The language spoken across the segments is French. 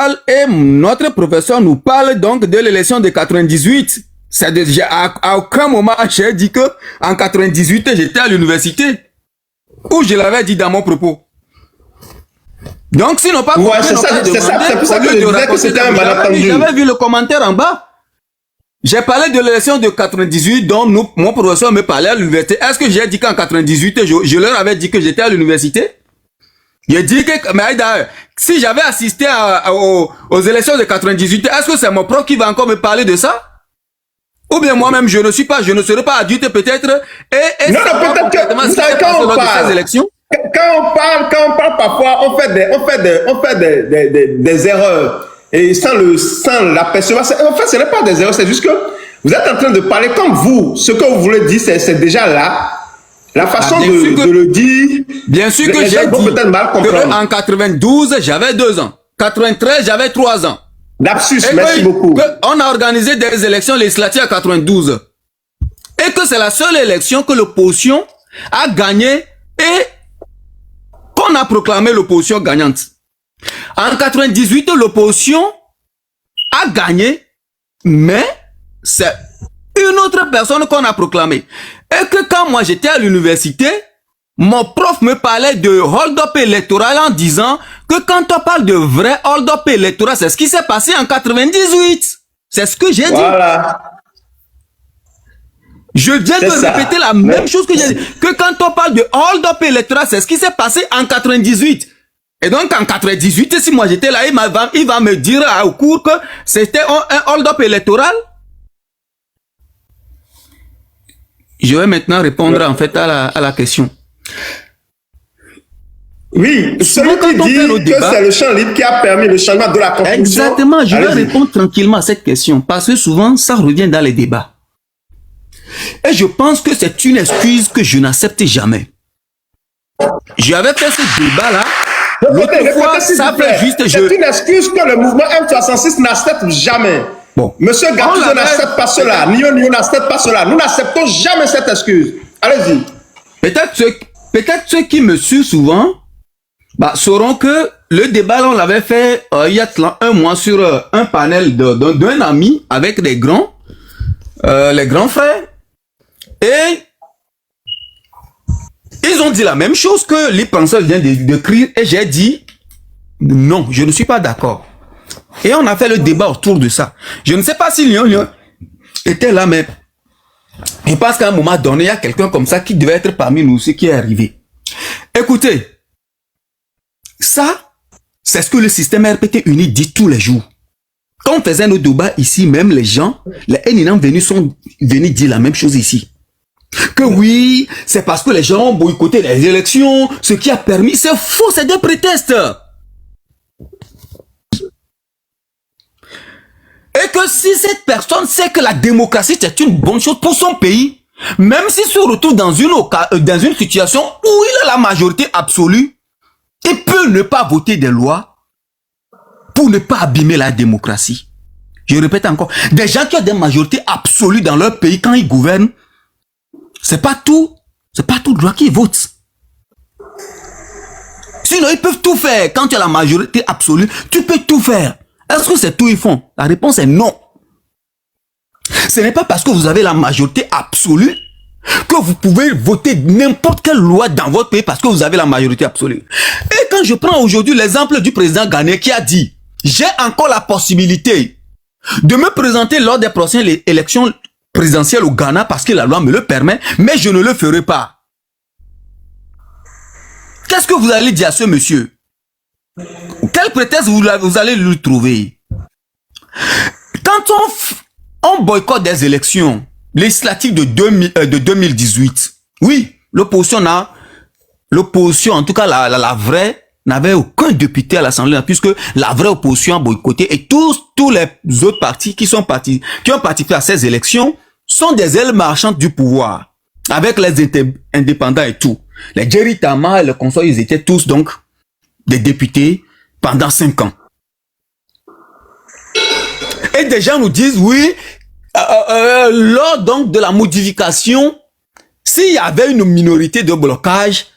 parle et notre professeur nous parle donc de l'élection de 98. À aucun moment j'ai dit que en 98 j'étais à l'université. Ou je l'avais dit dans mon propos. Donc s'ils n'ont pas compris, c'est pour ça que je disais que c'était un malentendu. J'avais vu le commentaire en bas. J'ai parlé de l'élection de 98 dont mon professeur me parlait à l'université. Est-ce que j'ai dit qu'en 98 je leur avais dit que j'étais à l'université? J'ai dit que, mais d'ailleurs, si j'avais assisté aux élections de 98, est-ce que c'est mon prof qui va encore me parler de ça? Ou bien moi-même, je ne serai pas adulte peut-être, et non, peut-être que, vous savez, quand on parle parfois, on fait des erreurs, et sans l'apercevoir. En fait, ce n'est pas des erreurs, c'est juste que vous êtes en train de parler comme vous, ce que vous voulez dire, c'est déjà là. La façon de le dire, bien sûr que j'ai dit qu'en 92, j'avais 2 ans. 93, j'avais 3 ans. Lapsus, merci beaucoup. On a organisé des élections législatives en 92. Et que c'est la seule élection que l'opposition a gagnée et qu'on a proclamé l'opposition gagnante. En 98, l'opposition a gagné, mais c'est une autre personne qu'on a proclamée. Et que quand moi j'étais à l'université, mon prof me parlait de hold-up électoral en disant que quand on parle de vrai hold-up électoral, c'est ce qui s'est passé en 98. C'est ce que j'ai dit. Je viens de répéter la même chose que j'ai dit. Que quand on parle de hold-up électoral, c'est ce qui s'est passé en 98. Et donc en 98, si moi j'étais là, il va me dire au cours que c'était un hold-up électoral. Je vais maintenant répondre en fait à la question. Oui, celui qui dit que c'est le champ libre qui a permis le changement de la Constitution. Exactement, je vais répondre tranquillement à cette question parce que souvent ça revient dans les débats. Et je pense que c'est une excuse que je n'accepte jamais. J'avais fait ce débat-là. L'autre fois, ça fait juste... C'est une excuse que le mouvement M66 n'accepte jamais. Bon. Monsieur Gattuso n'accepte pas cela. Nio n'accepte pas cela. Nous n'acceptons jamais cette excuse. Allez-y. Peut-être ceux qui me suivent souvent sauront que le débat, là, on l'avait fait il y a 1 mois sur un panel d'un ami avec les grands frères. Et ils ont dit la même chose que les penseurs viennent d'écrire. Et j'ai dit, non, je ne suis pas d'accord. Et on a fait le débat autour de ça. Je ne sais pas si Lyon était là, mais je pense qu'à un moment donné, il y a quelqu'un comme ça qui devait être parmi nous, ce qui est arrivé. Écoutez, ça, c'est ce que le système RPT uni dit tous les jours. Quand on faisait nos débats ici, même les gens, les éminents sont venus dire la même chose ici. Que oui, c'est parce que les gens ont boycotté les élections, ce qui a permis... C'est faux, c'est des prétextes. Et que si cette personne sait que la démocratie c'est une bonne chose pour son pays, même s'il se retrouve dans une situation où il a la majorité absolue, il peut ne pas voter des lois pour ne pas abîmer la démocratie. Je répète encore, des gens qui ont des majorités absolues dans leur pays quand ils gouvernent, c'est pas tout droit qu'ils votent. Sinon ils peuvent tout faire. Quand tu as la majorité absolue, tu peux tout faire. Est-ce que c'est tout ils font? La réponse est non. Ce n'est pas parce que vous avez la majorité absolue que vous pouvez voter n'importe quelle loi dans votre pays parce que vous avez la majorité absolue. Et quand je prends aujourd'hui l'exemple du président Ghané qui a dit « J'ai encore la possibilité de me présenter lors des prochaines élections présidentielles au Ghana parce que la loi me le permet, mais je ne le ferai pas. » Qu'est-ce que vous allez dire à ce monsieur? Quel prétexte vous allez lui trouver? Quand on boycotte des élections législatives de 2018, oui, l'opposition, en tout cas la vraie, n'avait aucun député à l'Assemblée, puisque la vraie opposition a boycotté et tous les autres partis qui ont participé à ces élections sont des ailes marchandes du pouvoir, avec les indépendants et tout. Les Jerry Tama et le conseil, ils étaient tous donc des députés pendant 5 ans. Et des gens nous disent, oui, lors donc de la modification, s'il y avait une minorité de blocage,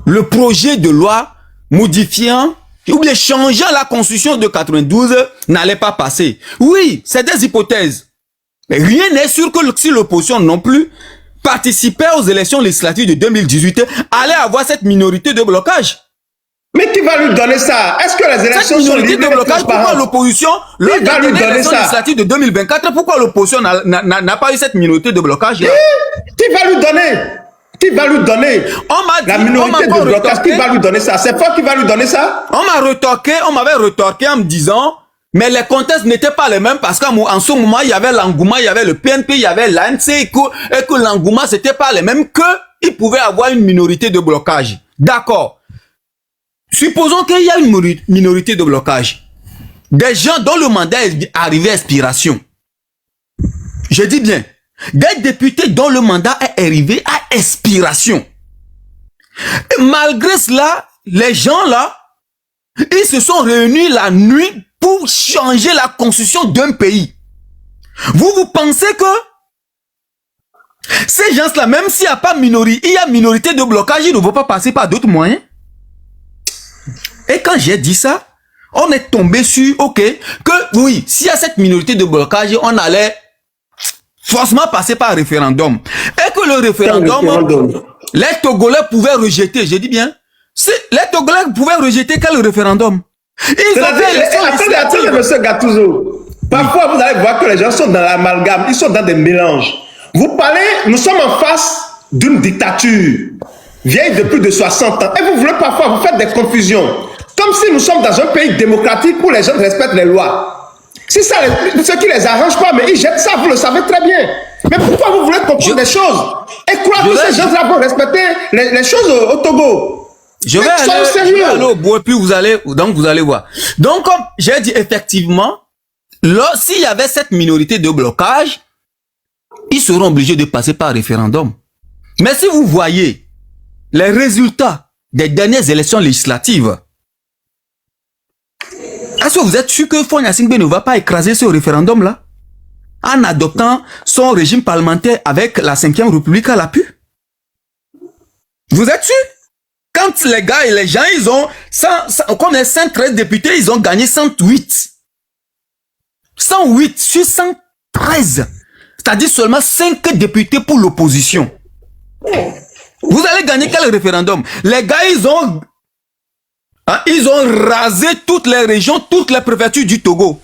le projet de loi modifiant ou bien changeant la constitution de 92 n'allait pas passer. Oui, c'est des hypothèses. Mais rien n'est sûr que si l'opposition non plus participait aux élections législatives de 2018, allait avoir cette minorité de blocage. Mais qui va lui donner ça? Est-ce que les élections sont libres de blocage, pourquoi l'opposition, lors de l'élection législative de 2024, pourquoi l'opposition n'a pas eu cette minorité de blocage là? Qui va lui donner? Qui va lui donner? La minorité de blocage, qui va lui donner ça? C'est toi qui va lui donner ça? On m'avait retorqué en me disant, mais les contextes n'étaient pas les mêmes parce qu'en ce moment, il y avait l'engouement, il y avait le PNP, il y avait l'ANC et que l'engouement, c'était pas les mêmes, qu'il pouvait avoir une minorité de blocage. D'accord. Supposons qu'il y a une minorité de blocage. Des gens dont le mandat est arrivé à expiration. Je dis bien, des députés dont le mandat est arrivé à expiration. Et malgré cela, les gens là, ils se sont réunis la nuit pour changer la constitution d'un pays. Vous pensez que ces gens-là, même s'il n'y a pas minorité, il y a minorité de blocage, ils ne vont pas passer par d'autres moyens? Et quand j'ai dit ça, on est tombé sur, ok, que oui, s'il y a cette minorité de blocage, on allait forcément passer par référendum. Et que le référendum, les Togolais pouvaient rejeter, j'ai dit bien, les Togolais pouvaient rejeter quel référendum? Ils ont fait attendez, monsieur Gattuso. Parfois, vous allez voir que les gens sont dans l'amalgame, ils sont dans des mélanges. Vous parlez, nous sommes en face d'une dictature vieille de plus de 60 ans. Et vous voulez parfois vous faire des confusions. Comme si nous sommes dans un pays démocratique où les gens respectent les lois. C'est ça, ce qui les arrange pas, mais ils jettent ça, vous le savez très bien. Mais pourquoi vous voulez comprendre des choses et croire que ces gens-là vont respecter les choses au Togo? Je vais aller au bout et puis vous allez voir. Donc, comme j'ai dit, effectivement, s'il y avait cette minorité de blocage, ils seront obligés de passer par référendum. Mais si vous voyez les résultats des dernières élections législatives, est-ce que vous êtes sûr que Faure Gnassingbé ne va pas écraser ce référendum-là en adoptant son régime parlementaire avec la 5e République à l'appui? Vous êtes sûr? Quand les gars et les gens, ils ont, comme les 113 députés, ils ont gagné 108. 108 sur 113. C'est-à-dire seulement 5 députés pour l'opposition. Vous allez gagner quel référendum? Les gars, ils ont rasé toutes les régions, toutes les préfectures du Togo.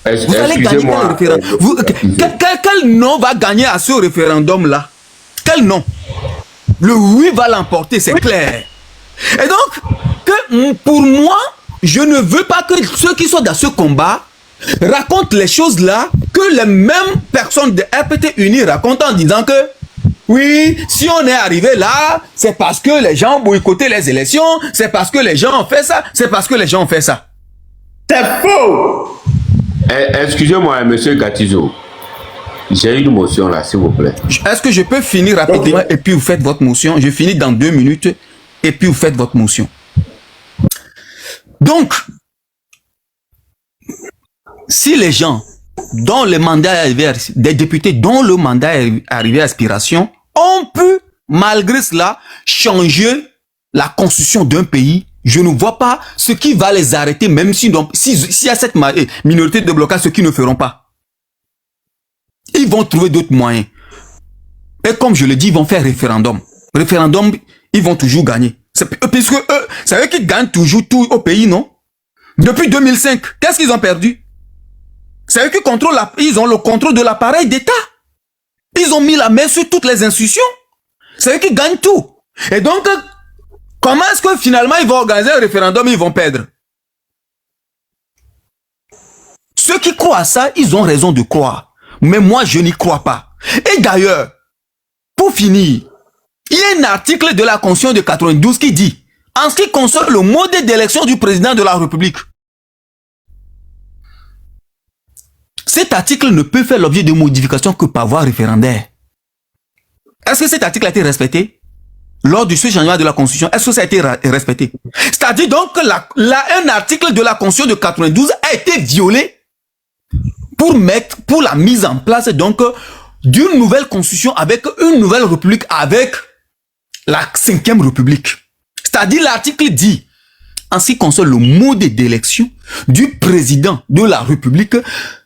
Vous allez gagner quel référendum? Quel nom va gagner à ce référendum-là? Quel nom? Le oui va l'emporter, c'est clair. Et donc, pour moi, je ne veux pas que ceux qui sont dans ce combat racontent les choses là que les mêmes personnes de RPT Uni racontent en disant que oui, si on est arrivé là, c'est parce que les gens ont boycotté les élections, c'est parce que les gens ont fait ça, c'est parce que les gens ont fait ça. C'est faux! Excusez-moi, monsieur Gattuso. J'ai une motion là, s'il vous plaît. Est-ce que je peux finir rapidement et puis vous faites votre motion? Je finis dans 2 minutes et puis vous faites votre motion. Donc, si les gens dont le mandat est arrivé, des députés dont le mandat est arrivé à expiration, on peut, malgré cela, changer la constitution d'un pays, je ne vois pas ce qui va les arrêter, même s'il y a cette minorité de blocage, ce qu'ils ne feront pas. Ils vont trouver d'autres moyens. Et comme je le dis, ils vont faire référendum. Référendum, ils vont toujours gagner. Puisque eux, c'est eux qui gagnent toujours tout au pays, non? Depuis 2005, qu'est-ce qu'ils ont perdu? C'est eux qui contrôlent, ils ont le contrôle de l'appareil d'État. Ils ont mis la main sur toutes les institutions. C'est eux qui gagnent tout. Et donc, comment est-ce que finalement ils vont organiser un référendum et ils vont perdre? Ceux qui croient à ça, ils ont raison de croire. Mais moi, je n'y crois pas. Et d'ailleurs, pour finir, il y a un article de la Constitution de 92 qui dit, en ce qui concerne le modèle d'élection du président de la République, cet article ne peut faire l'objet de modification que par voie référendaire. Est-ce que cet article a été respecté? Lors du changement de la Constitution, est-ce que ça a été respecté? C'est-à-dire donc que un article de la Constitution de 92 a été violé pour la mise en place donc d'une nouvelle constitution avec une nouvelle république avec la 5e République. C'est-à-dire l'article dit en ce qui concerne le mode d'élection du président de la République,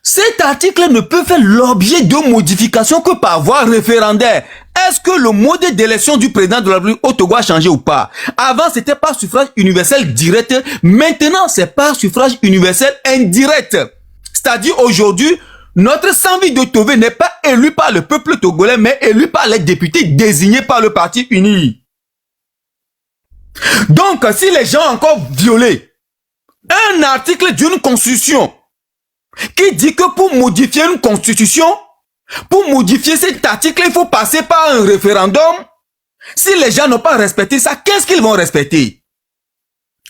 cet article ne peut faire l'objet de modifications que par voie référendaire. Est-ce que le mode d'élection du président de la République au Togo a changé ou pas? Avant, c'était par suffrage universel direct. Maintenant, c'est par suffrage universel indirect. C'est-à-dire aujourd'hui, notre Sambi de Tové n'est pas élu par le peuple togolais, mais élu par les députés désignés par le Parti uni. Donc, si les gens ont encore violé un article d'une constitution qui dit que pour modifier une constitution, pour modifier cet article, il faut passer par un référendum. Si les gens n'ont pas respecté ça, qu'est-ce qu'ils vont respecter?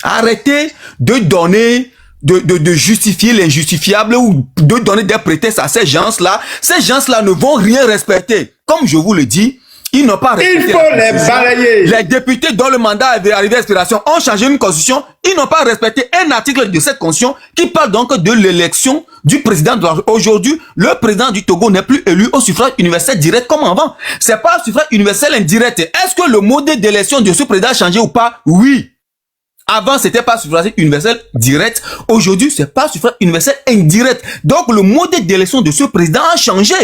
Arrêtez de donner, de justifier l'injustifiable ou de donner des prétextes à ces gens-là. Ces gens-là ne vont rien respecter. Comme je vous le dis, ils n'ont pas respecté. Il faut les balayer. Les députés dont le mandat avait arrivé à expiration ont changé une constitution. Ils n'ont pas respecté un article de cette constitution qui parle donc de l'élection du président de la République. Aujourd'hui, le président du Togo n'est plus élu au suffrage universel direct comme avant. C'est pas suffrage universel indirect. Est-ce que le modèle d'élection de ce président a changé ou pas? Oui. Avant, c'était pas suffrage universel direct. Aujourd'hui, c'est pas suffrage universel indirect. Donc, le modèle d'élection de ce président a changé.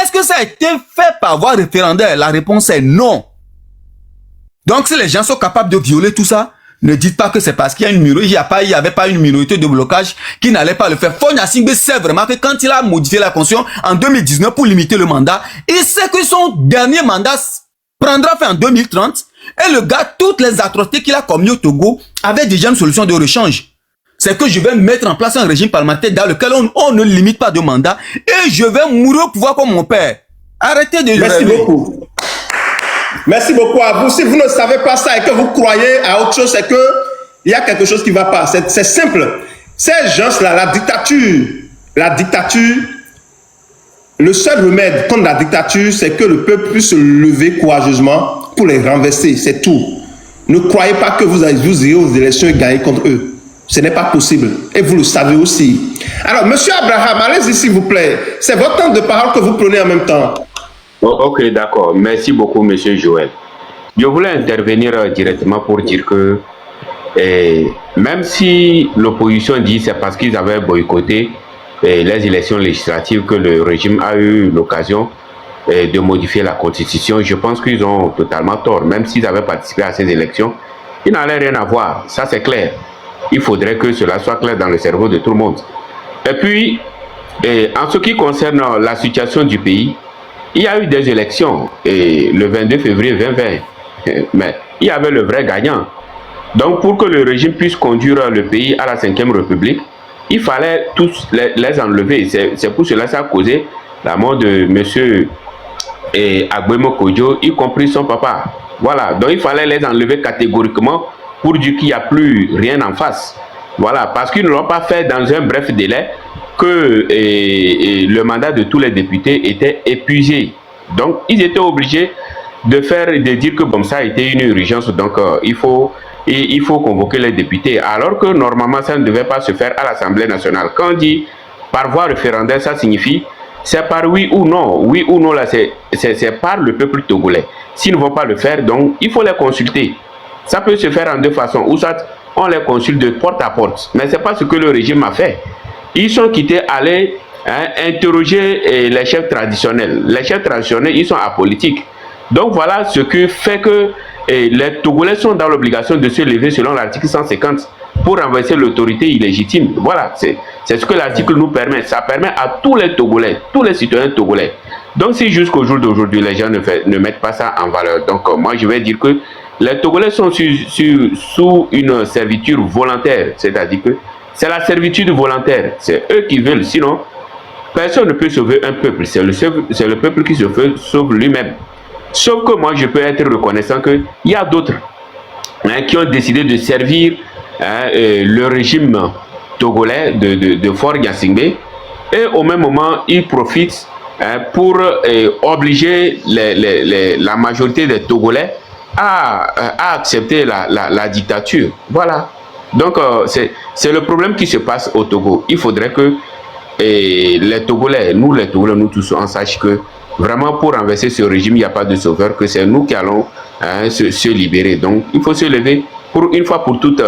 Est-ce que ça a été fait par voie référendaire? La réponse est non. Donc, si les gens sont capables de violer tout ça, ne dites pas que c'est parce qu'il y a une minorité, il n'y avait pas une minorité de blocage qui n'allait pas le faire. Fonia Singbe sait vraiment que quand il a modifié la constitution en 2019 pour limiter le mandat, il sait que son dernier mandat prendra fin en 2030 et le gars, toutes les atrocités qu'il a commises au Togo avaient déjà une solution de rechange. C'est que je vais mettre en place un régime parlementaire dans lequel on ne limite pas de mandat et je vais mourir au pouvoir comme mon père. Arrêtez de... Merci beaucoup. Merci beaucoup à vous. Si vous ne savez pas ça et que vous croyez à autre chose, c'est que il y a quelque chose qui ne va pas. C'est simple. Ces gens-là, la dictature, le seul remède contre la dictature, c'est que le peuple puisse se lever courageusement pour les renverser. C'est tout. Ne croyez pas que vous irez aux élections et gagner contre eux. Ce n'est pas possible. Et vous le savez aussi. Alors, monsieur Abraham, allez-y s'il vous plaît. C'est votre temps de parole que vous prenez en même temps. Oh, ok, d'accord. Merci beaucoup, monsieur Joël. Je voulais intervenir directement pour dire que même si l'opposition dit c'est parce qu'ils avaient boycotté les élections législatives que le régime a eu l'occasion de modifier la constitution, je pense qu'ils ont totalement tort. Même s'ils avaient participé à ces élections, ils n'allaient rien avoir. Ça, c'est clair. Il faudrait que cela soit clair dans le cerveau de tout le monde. Et puis, en ce qui concerne la situation du pays, il y a eu des élections le 22 février 2020, mais il y avait le vrai gagnant. Donc, pour que le régime puisse conduire le pays à la 5e République, il fallait tous les enlever. C'est pour cela que ça a causé la mort de M. Agbemo Kodjo, y compris son papa. Voilà, donc il fallait les enlever catégoriquement pour dire qu'il n'y a plus rien en face. Voilà, parce qu'ils ne l'ont pas fait dans un bref délai que le mandat de tous les députés était épuisé. Donc, ils étaient obligés de dire que bon, ça a été une urgence, donc il faut convoquer les députés, alors que normalement, ça ne devait pas se faire à l'Assemblée nationale. Quand on dit par voie référendaire, ça signifie c'est par oui ou non. Oui ou non, là, c'est par le peuple togolais. S'ils ne vont pas le faire, donc, il faut les consulter. Ça peut se faire en deux façons. Ou soit on les consulte de porte à porte. Mais ce n'est pas ce que le régime a fait. Ils sont quittés aller interroger les chefs traditionnels. Les chefs traditionnels, ils sont apolitiques. Donc voilà ce qui fait que les Togolais sont dans l'obligation de se lever selon l'article 150 pour renverser l'autorité illégitime. Voilà, c'est ce que l'article nous permet. Ça permet à tous les Togolais, tous les citoyens togolais. Donc si jusqu'au jour d'aujourd'hui, les gens ne mettent pas ça en valeur. Donc moi je vais dire que les Togolais sont sous une servitude volontaire. C'est-à-dire que c'est la servitude volontaire. C'est eux qui veulent. Sinon, personne ne peut sauver un peuple. C'est le peuple qui se sauve lui-même. Sauf que moi, je peux être reconnaissant qu'il y a d'autres qui ont décidé de servir le régime togolais de Faure Gnassingbé. Et au même moment, ils profitent pour obliger la majorité des Togolais à accepter la dictature. Voilà. Donc, c'est le problème qui se passe au Togo. Il faudrait que les Togolais, nous tous, on sache que vraiment pour renverser ce régime, il n'y a pas de sauveur, que c'est nous qui allons se libérer. Donc, il faut se lever pour une fois pour toutes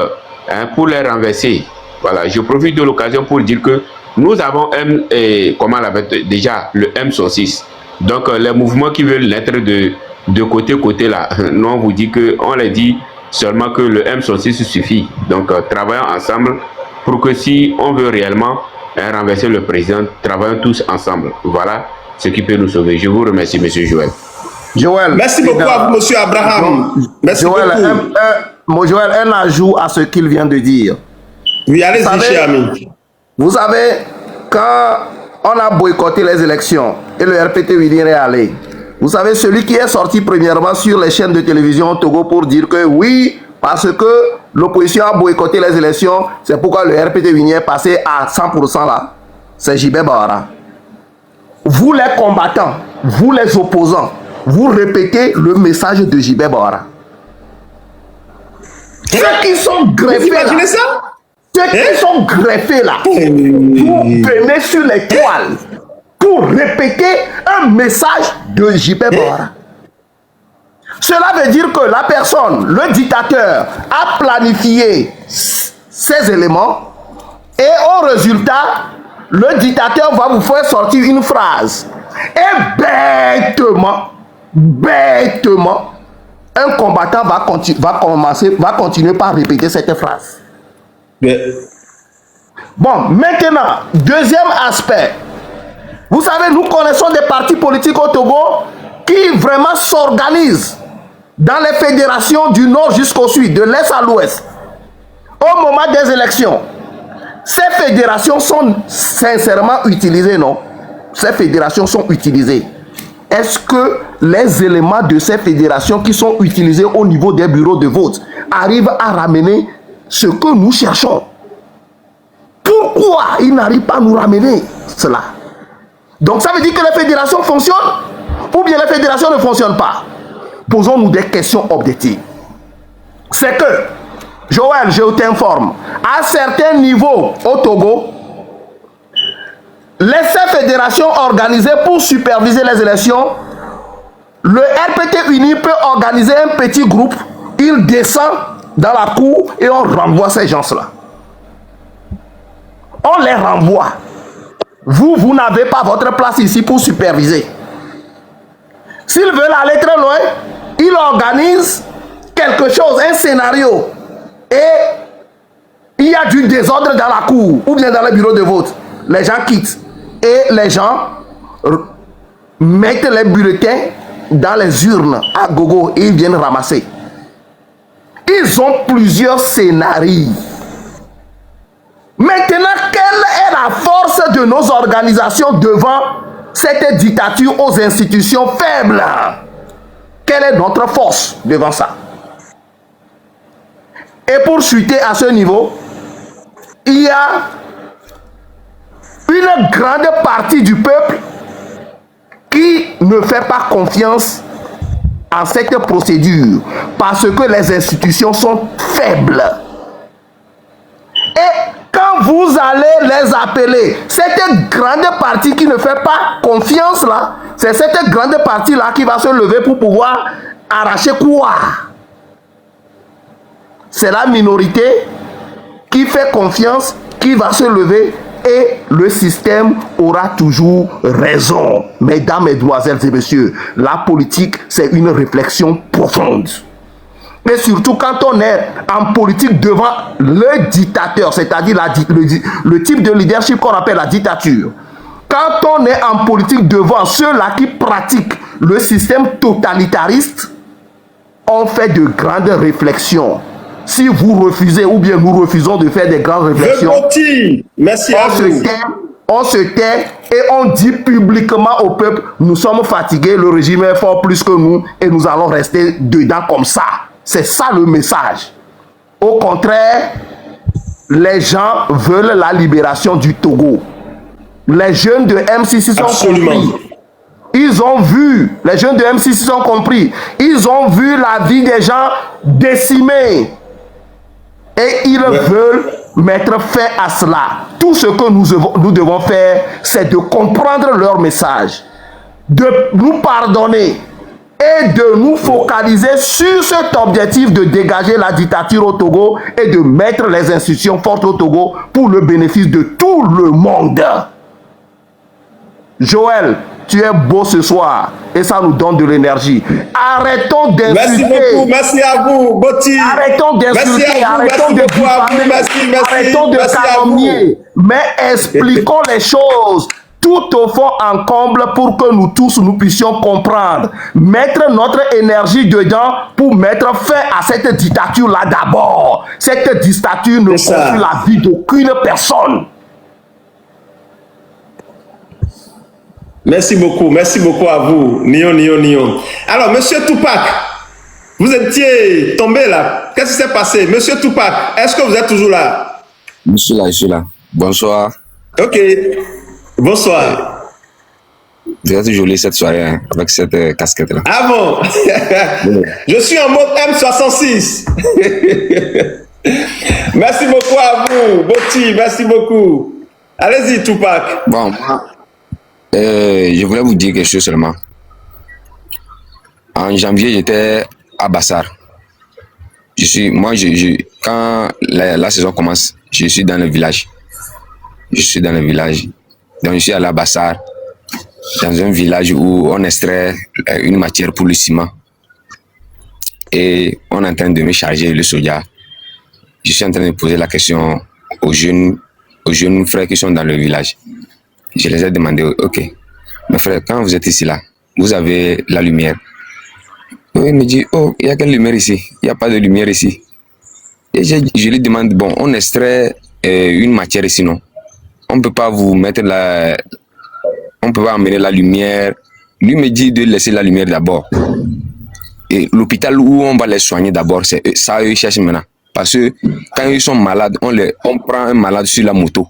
hein, pour les renverser. Voilà, je profite de l'occasion pour dire que nous avons comment déjà le M106. Donc les mouvements qui veulent l'être de côté là, nous on vous dit que on les dit seulement que le M106 suffit. Donc travaillons ensemble pour que si on veut réellement renverser le président, travaillons tous ensemble. Voilà ce qui peut nous sauver. Je vous remercie, monsieur Joël. Joël, merci beaucoup à vous, monsieur Abraham. Merci Joël, beaucoup. Joël, un ajout à ce qu'il vient de dire. Oui, allez-y, cher ami. Vous savez, quand on a boycotté les élections et le RPT est allé, vous savez, celui qui est sorti premièrement sur les chaînes de télévision au Togo pour dire que oui, parce que l'opposition a boycotté les élections, c'est pourquoi le RPT est passé à 100% là, c'est JB Bahara. Vous les combattants, vous les opposants, vous répétez le message de JB Bahara. Ceux qui sont greffés là, ceux qui sont greffés là, vous venez sur les toiles pour répéter un message de JB Bahara. Cela veut dire que la personne, le dictateur, a planifié ces éléments et au résultat, le dictateur va vous faire sortir une phrase. Et bêtement, un combattant va continuer par répéter cette phrase. Bon, maintenant, deuxième aspect. Vous savez, nous connaissons des partis politiques au Togo qui vraiment s'organisent dans les fédérations du nord jusqu'au sud, de l'est à l'ouest. Au moment des élections, ces fédérations sont sincèrement utilisées, non? Ces fédérations sont utilisées. Est-ce que les éléments de ces fédérations qui sont utilisés au niveau des bureaux de vote arrivent à ramener ce que nous cherchons? Pourquoi ils n'arrivent pas à nous ramener cela? Donc ça veut dire que les fédérations fonctionnent ou bien les fédérations ne fonctionnent pas? Posons-nous des questions objectives. C'est que, Joël, je t'informe, à certains niveaux au Togo, ces fédérations organisées pour superviser les élections, le RPT Uni peut organiser un petit groupe, il descend dans la cour et on renvoie ces gens-là. On les renvoie. Vous n'avez pas votre place ici pour superviser. S'ils veulent aller très loin, ils organisent quelque chose, un scénario. Et il y a du désordre dans la cour ou bien dans le bureau de vote. Les gens quittent. Et les gens mettent les bulletins dans les urnes à gogo et ils viennent ramasser. Ils ont plusieurs scénarios. Maintenant, quelle est la force de nos organisations devant cette dictature aux institutions faibles? Quelle est notre force devant ça? Et pour chuter à ce niveau, il y a une grande partie du peuple qui ne fait pas confiance en cette procédure parce que les institutions sont faibles. Et quand vous allez les appeler, cette grande partie qui ne fait pas confiance là, c'est cette grande partie là qui va se lever pour pouvoir arracher quoi? C'est la minorité qui fait confiance, qui va se lever et le système aura toujours raison. Mesdames, mesdemoiselles et messieurs, la politique, c'est une réflexion profonde. Mais surtout quand on est en politique devant le dictateur, c'est-à-dire le type de leadership qu'on appelle la dictature. Quand on est en politique devant ceux-là qui pratiquent le système totalitariste, on fait de grandes réflexions. Si vous refusez ou bien nous refusons de faire des grandes réflexions, merci on se tait et on dit publiquement au peuple, nous sommes fatigués, le régime est fort plus que nous et nous allons rester dedans comme ça. C'est ça le message. Au contraire, les gens veulent la libération du Togo. Les jeunes de M66 ont compris. Ils ont vu, les jeunes de M66 ont compris. Ils ont vu la vie des gens décimée. Et ils veulent mettre fin à cela. Tout ce que nous devons faire, c'est de comprendre leur message, de nous pardonner et de nous focaliser sur cet objectif de dégager la dictature au Togo et de mettre les institutions fortes au Togo pour le bénéfice de tout le monde. Joël, tu es beau ce soir et ça nous donne de l'énergie. Arrêtons d'insulter. Merci beaucoup, merci à vous, Boti. Arrêtons d'insulter, arrêtons de diffamer, arrêtons de calomnier, mais expliquons les choses tout au fond en comble pour que nous tous nous puissions comprendre. Mettre notre énergie dedans pour mettre fin à cette dictature-là d'abord. Cette dictature ne construit la vie d'aucune personne. Merci beaucoup à vous, Nion. Alors, monsieur Tupac, vous étiez tombé là. Qu'est-ce qui s'est passé? Monsieur Tupac, est-ce que vous êtes toujours là? Je suis là. Bonsoir. Ok, bonsoir. Vous êtes jolie cette soirée hein, avec cette casquette-là. Ah bon? Je suis en mode M66. Merci beaucoup à vous, Boti, merci beaucoup. Allez-y, Tupac. Bon, je voulais vous dire quelque chose seulement. En janvier, j'étais à Bassar. Quand la saison commence, je suis dans le village. Donc, je suis allé à Bassar, dans un village où on extrait une matière pour le ciment. Et on est en train de me charger le soja. Je suis en train de poser la question aux jeunes frères qui sont dans le village. Je les ai demandé, ok, mes frères, quand vous êtes ici là, vous avez la lumière. Ils me disent, oh, il n'y a quelle lumière ici? Il n'y a pas de lumière ici. Et je lui demande, bon, on extrait une matière ici, non? On ne peut pas vous mettre on ne peut pas amener la lumière. Lui me dit de laisser la lumière d'abord. Et l'hôpital où on va les soigner d'abord, c'est ça ils cherchent maintenant. Parce que quand ils sont malades, on prend un malade sur la moto.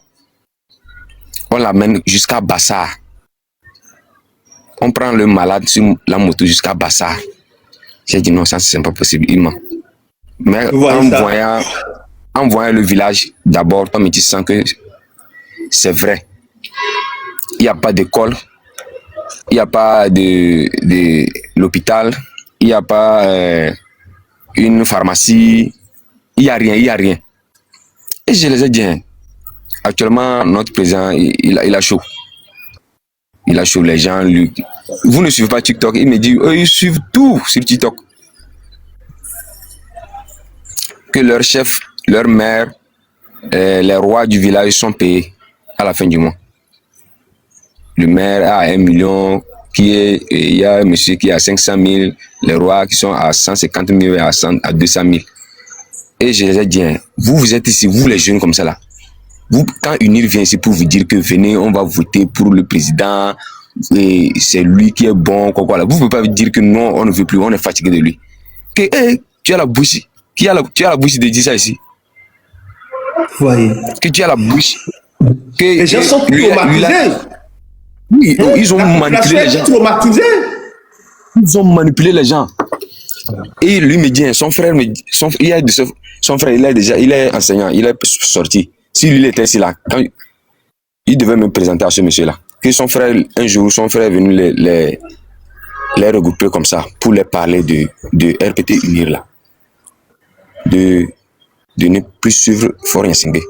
On l'amène jusqu'à Bassar. On prend le malade sur la moto jusqu'à Bassar. J'ai dit non, ça c'est pas possible. Mais en voyant le village, d'abord, on me dit que c'est vrai. Il n'y a pas d'école, il n'y a pas de l'hôpital, il n'y a pas une pharmacie, il n'y a rien. Et je les ai dit, actuellement, notre président, il a chaud. Il a chaud, les gens, lui. Vous ne suivez pas TikTok? Il me dit, ils suivent tout sur TikTok. Que leur chef, leur maire, les rois du village sont payés à la fin du mois. Le maire a 1 million, il y a un monsieur qui a 500 000, les rois qui sont à 150 000 et à 200 000. Et je les ai dit, vous êtes ici, vous les jeunes comme ça là. Vous, quand UNIR vient ici pour vous dire que venez, on va voter pour le président, et c'est lui qui est bon, quoi, là. Vous ne pouvez pas dire que non, on ne veut plus, on est fatigué de lui. Que tu as la bouche, tu as la bouche de dire ça ici. Voyez. Que tu as la bouche. Que les gens sont traumatisés. Oui, ils ont manipulé les gens. Ils ont manipulé les gens. Et lui me dit, son frère, il est enseignant, il est sorti. Si lui était ici là, quand il devait me présenter à ce monsieur-là. Que son frère, un jour, son frère est venu les regrouper comme ça pour les parler de RPT Unir là. De ne plus suivre Faure Gnassingbé.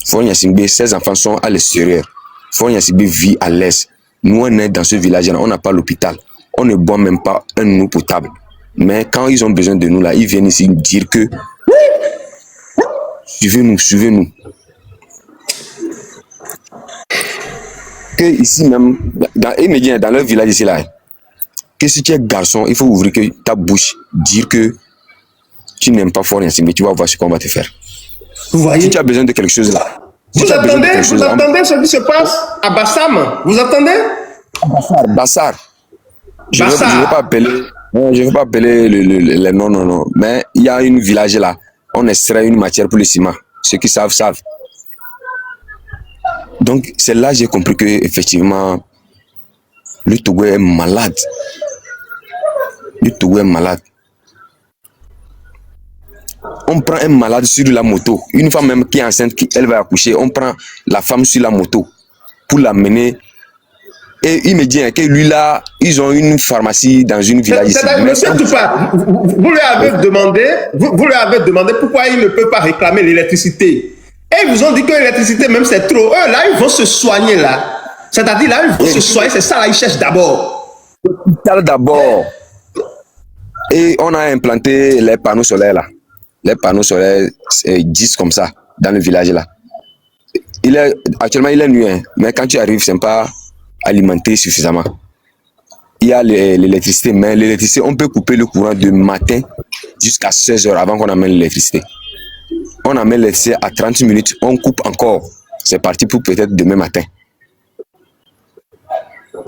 Faure Gnassingbé, ses enfants sont à l'extérieur. Faure Gnassingbé vit à l'est. Nous, on est dans ce village-là, on n'a pas l'hôpital. On ne boit même pas un eau potable. Mais quand ils ont besoin de nous là, ils viennent ici dire que suivez-nous. Que ici même, dans leur village ici là, que si tu es garçon, il faut ouvrir que ta bouche, dire que tu n'aimes pas Faure Gnassingbé, tu vas voir ce qu'on va te faire. Vous voyez? Si tu as besoin de quelque chose là. Vous attendez ce qui se passe à Bassam? Vous attendez? Bassar. Je ne veux pas appeler les non. Mais il y a une village là. On extrait une matière pour le ciment. Ceux qui savent. Donc, c'est là que j'ai compris que effectivement, le Togo est malade. On prend un malade sur la moto. Une femme même qui est enceinte, elle va accoucher. On prend la femme sur la moto pour l'amener Et il me dit hein, que lui là, ils ont une pharmacie dans une village ici. Monsieur Toupa, vous lui avez demandé pourquoi il ne peut pas réclamer l'électricité. Et ils vous ont dit que l'électricité, même c'est trop. Eux, là, ils vont se soigner, là. C'est-à-dire, là, ils vont se soigner. C'est ça, là, ils cherchent d'abord. D'abord. Et on a implanté les panneaux solaires, là. Les panneaux solaires, 10 comme ça, dans le village, là. Actuellement, il est nuit, hein, mais quand tu arrives, c'est pas alimenté suffisamment. Il y a l'électricité, mais l'électricité, on peut couper le courant de matin jusqu'à 16 heures avant qu'on amène l'électricité. On amène l'électricité à 30 minutes, on coupe encore. C'est parti pour peut-être demain matin.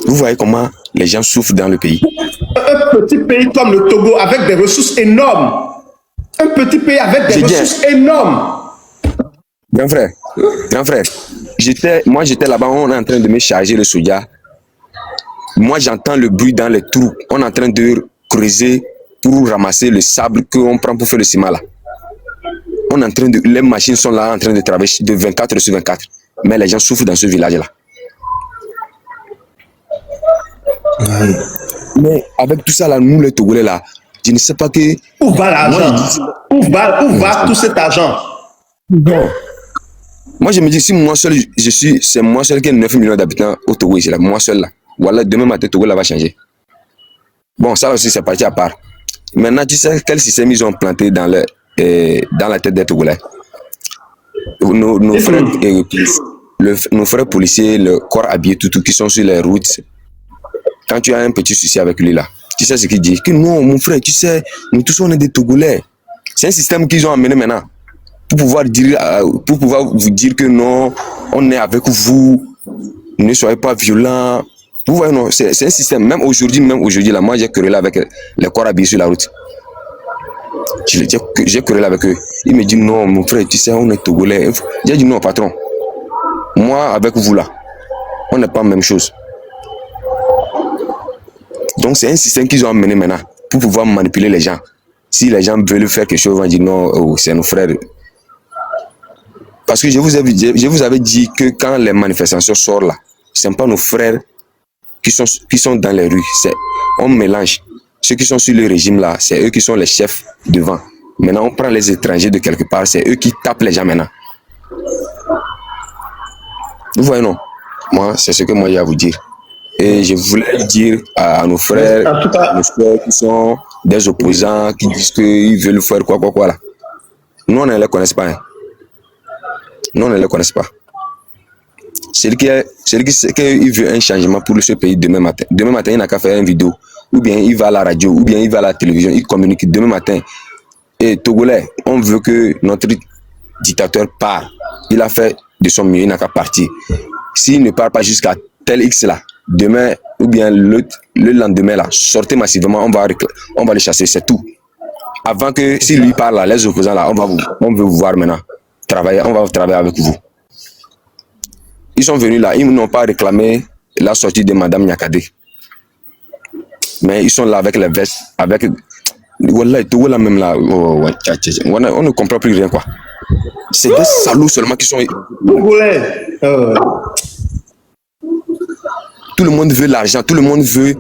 Vous voyez comment les gens souffrent dans le pays. Un petit pays comme le Togo avec des ressources énormes. Un petit pays avec des ressources énormes. Grand frère, moi j'étais là-bas, on est en train de me charger le soja. Moi j'entends le bruit dans les trous. On est en train de creuser pour ramasser le sable qu'on prend pour faire le ciment là. Les machines sont là en train de travailler de 24 heures sur 24. Mais les gens souffrent dans ce village-là. Mais avec tout ça là, nous les Togolais là, je ne sais pas que... Où va l'argent? Où va tout cet argent? Non. Moi je me dis, si moi seul, c'est moi seul qui ai 9 millions d'habitants au Togo ici là, moi seul là. Voilà, demain matin, Togo là va changer. Bon, ça aussi c'est parti à part. Maintenant, tu sais quel système ils ont planté dans la tête des Togolais? Nos frères policiers, le corps habillé, tout qui sont sur les routes. Quand tu as un petit souci avec lui là, tu sais ce qu'il dit? Que non, mon frère, tu sais, nous tous on est des Togolais. C'est un système qu'ils ont amené maintenant pour pouvoir vous dire que non, on est avec vous, ne soyez pas violents. Vous voyez, non, c'est un système. Même aujourd'hui là, moi j'ai querellé avec les corps habillés sur la route. J'ai querellé avec eux. Il me dit non, mon frère, tu sais, on est Togolais. J'ai dit non, patron. Moi, avec vous là, on n'est pas la même chose. Donc c'est un système qu'ils ont amené maintenant pour pouvoir manipuler les gens. Si les gens veulent faire quelque chose, ils vont dire non, oh, c'est nos frères. Parce que je vous avais dit que quand les manifestations sortent là, ce n'est pas nos frères qui sont dans les rues. On mélange. Ceux qui sont sur le régime là, c'est eux qui sont les chefs devant. Maintenant, on prend les étrangers de quelque part, c'est eux qui tapent les gens maintenant. Vous voyez, non? Moi, c'est ce que moi j'ai à vous dire. Et je voulais dire à nos frères, nos frères qui sont des opposants, qui disent qu'ils veulent faire quoi là. Nous, on ne les connaît pas. Hein. Nous, on ne les connaît pas. Celui qui sait qu'il veut un changement pour ce pays demain matin. Demain matin, il n'a qu'à faire une vidéo. Ou bien il va à la radio, ou bien il va à la télévision, il communique demain matin. Et Togolais, on veut que notre dictateur part. Il a fait de son mieux, il n'a qu'à partir. S'il ne part pas jusqu'à tel X là, demain ou bien le lendemain là, sortez massivement, on va le chasser, c'est tout. Avant que si lui parle là, les opposants là, on veut vous voir maintenant. On va travailler avec vous. Ils sont venus là, ils n'ont pas réclamé la sortie de Madame Nyakadé. Mais ils sont là avec les vestes, avec... Voilà, tout là même là, on ne comprend plus rien quoi. C'est des salauds seulement qui sont... Tout le monde veut l'argent, tout le monde veut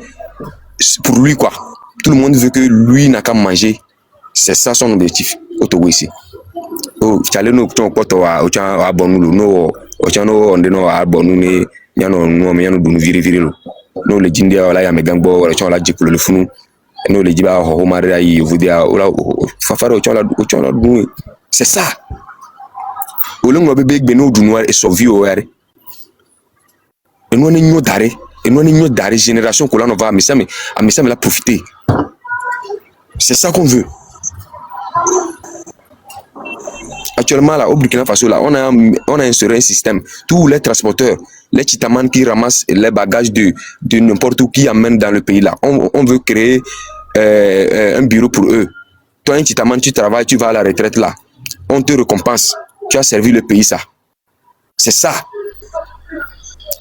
pour lui quoi. Tout le monde veut que lui n'a qu'à manger. C'est ça son objectif au Togo ici. Oh, chale no ton poto wa o chan abonu no o chan no onde no abonu ni nyano no me nyano dunu viri lo. No le jindi wala ya megangbo wala chan la jikulo le funu. No le jiba ho mari ayi vudia wala fafaro o chan la dunu. C'est ça. Olongo bebe gbe no dunu e sovio yare. Eno ni nyo dare génération ko la no va mais ça me la profiter. C'est ça qu'on veut. Actuellement, là, au Burkina Faso, là, on a instauré un système. Tous les transporteurs, les chitamans qui ramassent les bagages de n'importe où qui amènent dans le pays, là, on veut créer un bureau pour eux. Toi, un chitaman, tu travailles, tu vas à la retraite, là. On te récompense. Tu as servi le pays, ça. C'est ça.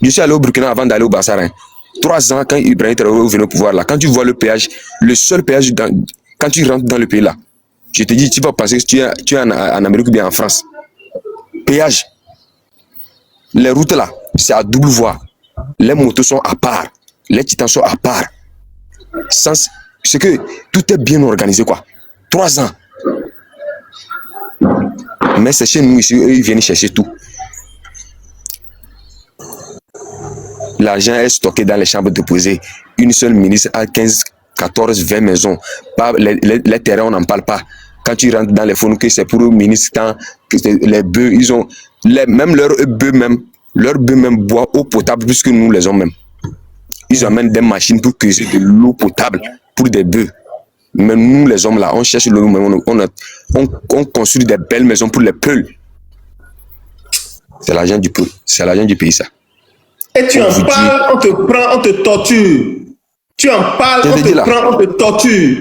Je suis allé au Burkina avant d'aller au Bassarin. 3 ans, quand Ibrahim Traoré venait au pouvoir, là, quand tu vois le péage, le seul péage, quand tu rentres dans le pays, là, je te dis, tu vas penser que tu es en Amérique ou bien en France. Péage. Les routes là, c'est à double voie. Les motos sont à part. Les titans sont à part. C'est que tout est bien organisé, quoi. 3 ans. Mais c'est chez nous ici, eux, ils viennent chercher tout. L'argent est stocké dans les chambres déposées. Une seule ministre a 15, 14, 20 maisons. Pas, les terrains, on n'en parle pas. Quand tu rentres dans les fonds, que c'est pour le ministre, les bœufs, ils ont, même leurs bœufs même boivent eau potable plus que nous les hommes même. Ils amènent des machines pour cueillir de l'eau potable pour des bœufs. Mais nous les hommes là, on cherche l'eau, on construit des belles maisons pour les peuls. C'est l'argent du peuple, c'est l'argent du pays ça. Et tu en parles, on te prend, on te torture. Tu en parles, on te prend, on te torture.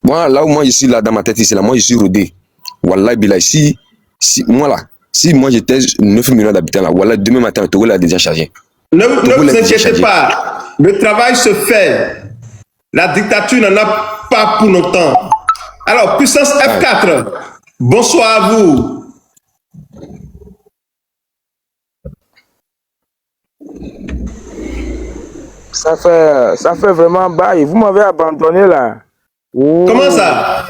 Moi, là où moi je suis là dans ma tête ici, là, moi je suis rodé. Wallah, Billah, si moi j'étais 9 millions d'habitants là, voilà, demain matin, le Togo l'a déjà chargé. Ne vous inquiétez pas, le travail se fait. La dictature n'en a pas pour longtemps. Alors, puissance F4, bonsoir à vous. Ça fait vraiment bail. Vous m'avez abandonné là. Oh. Comment ça?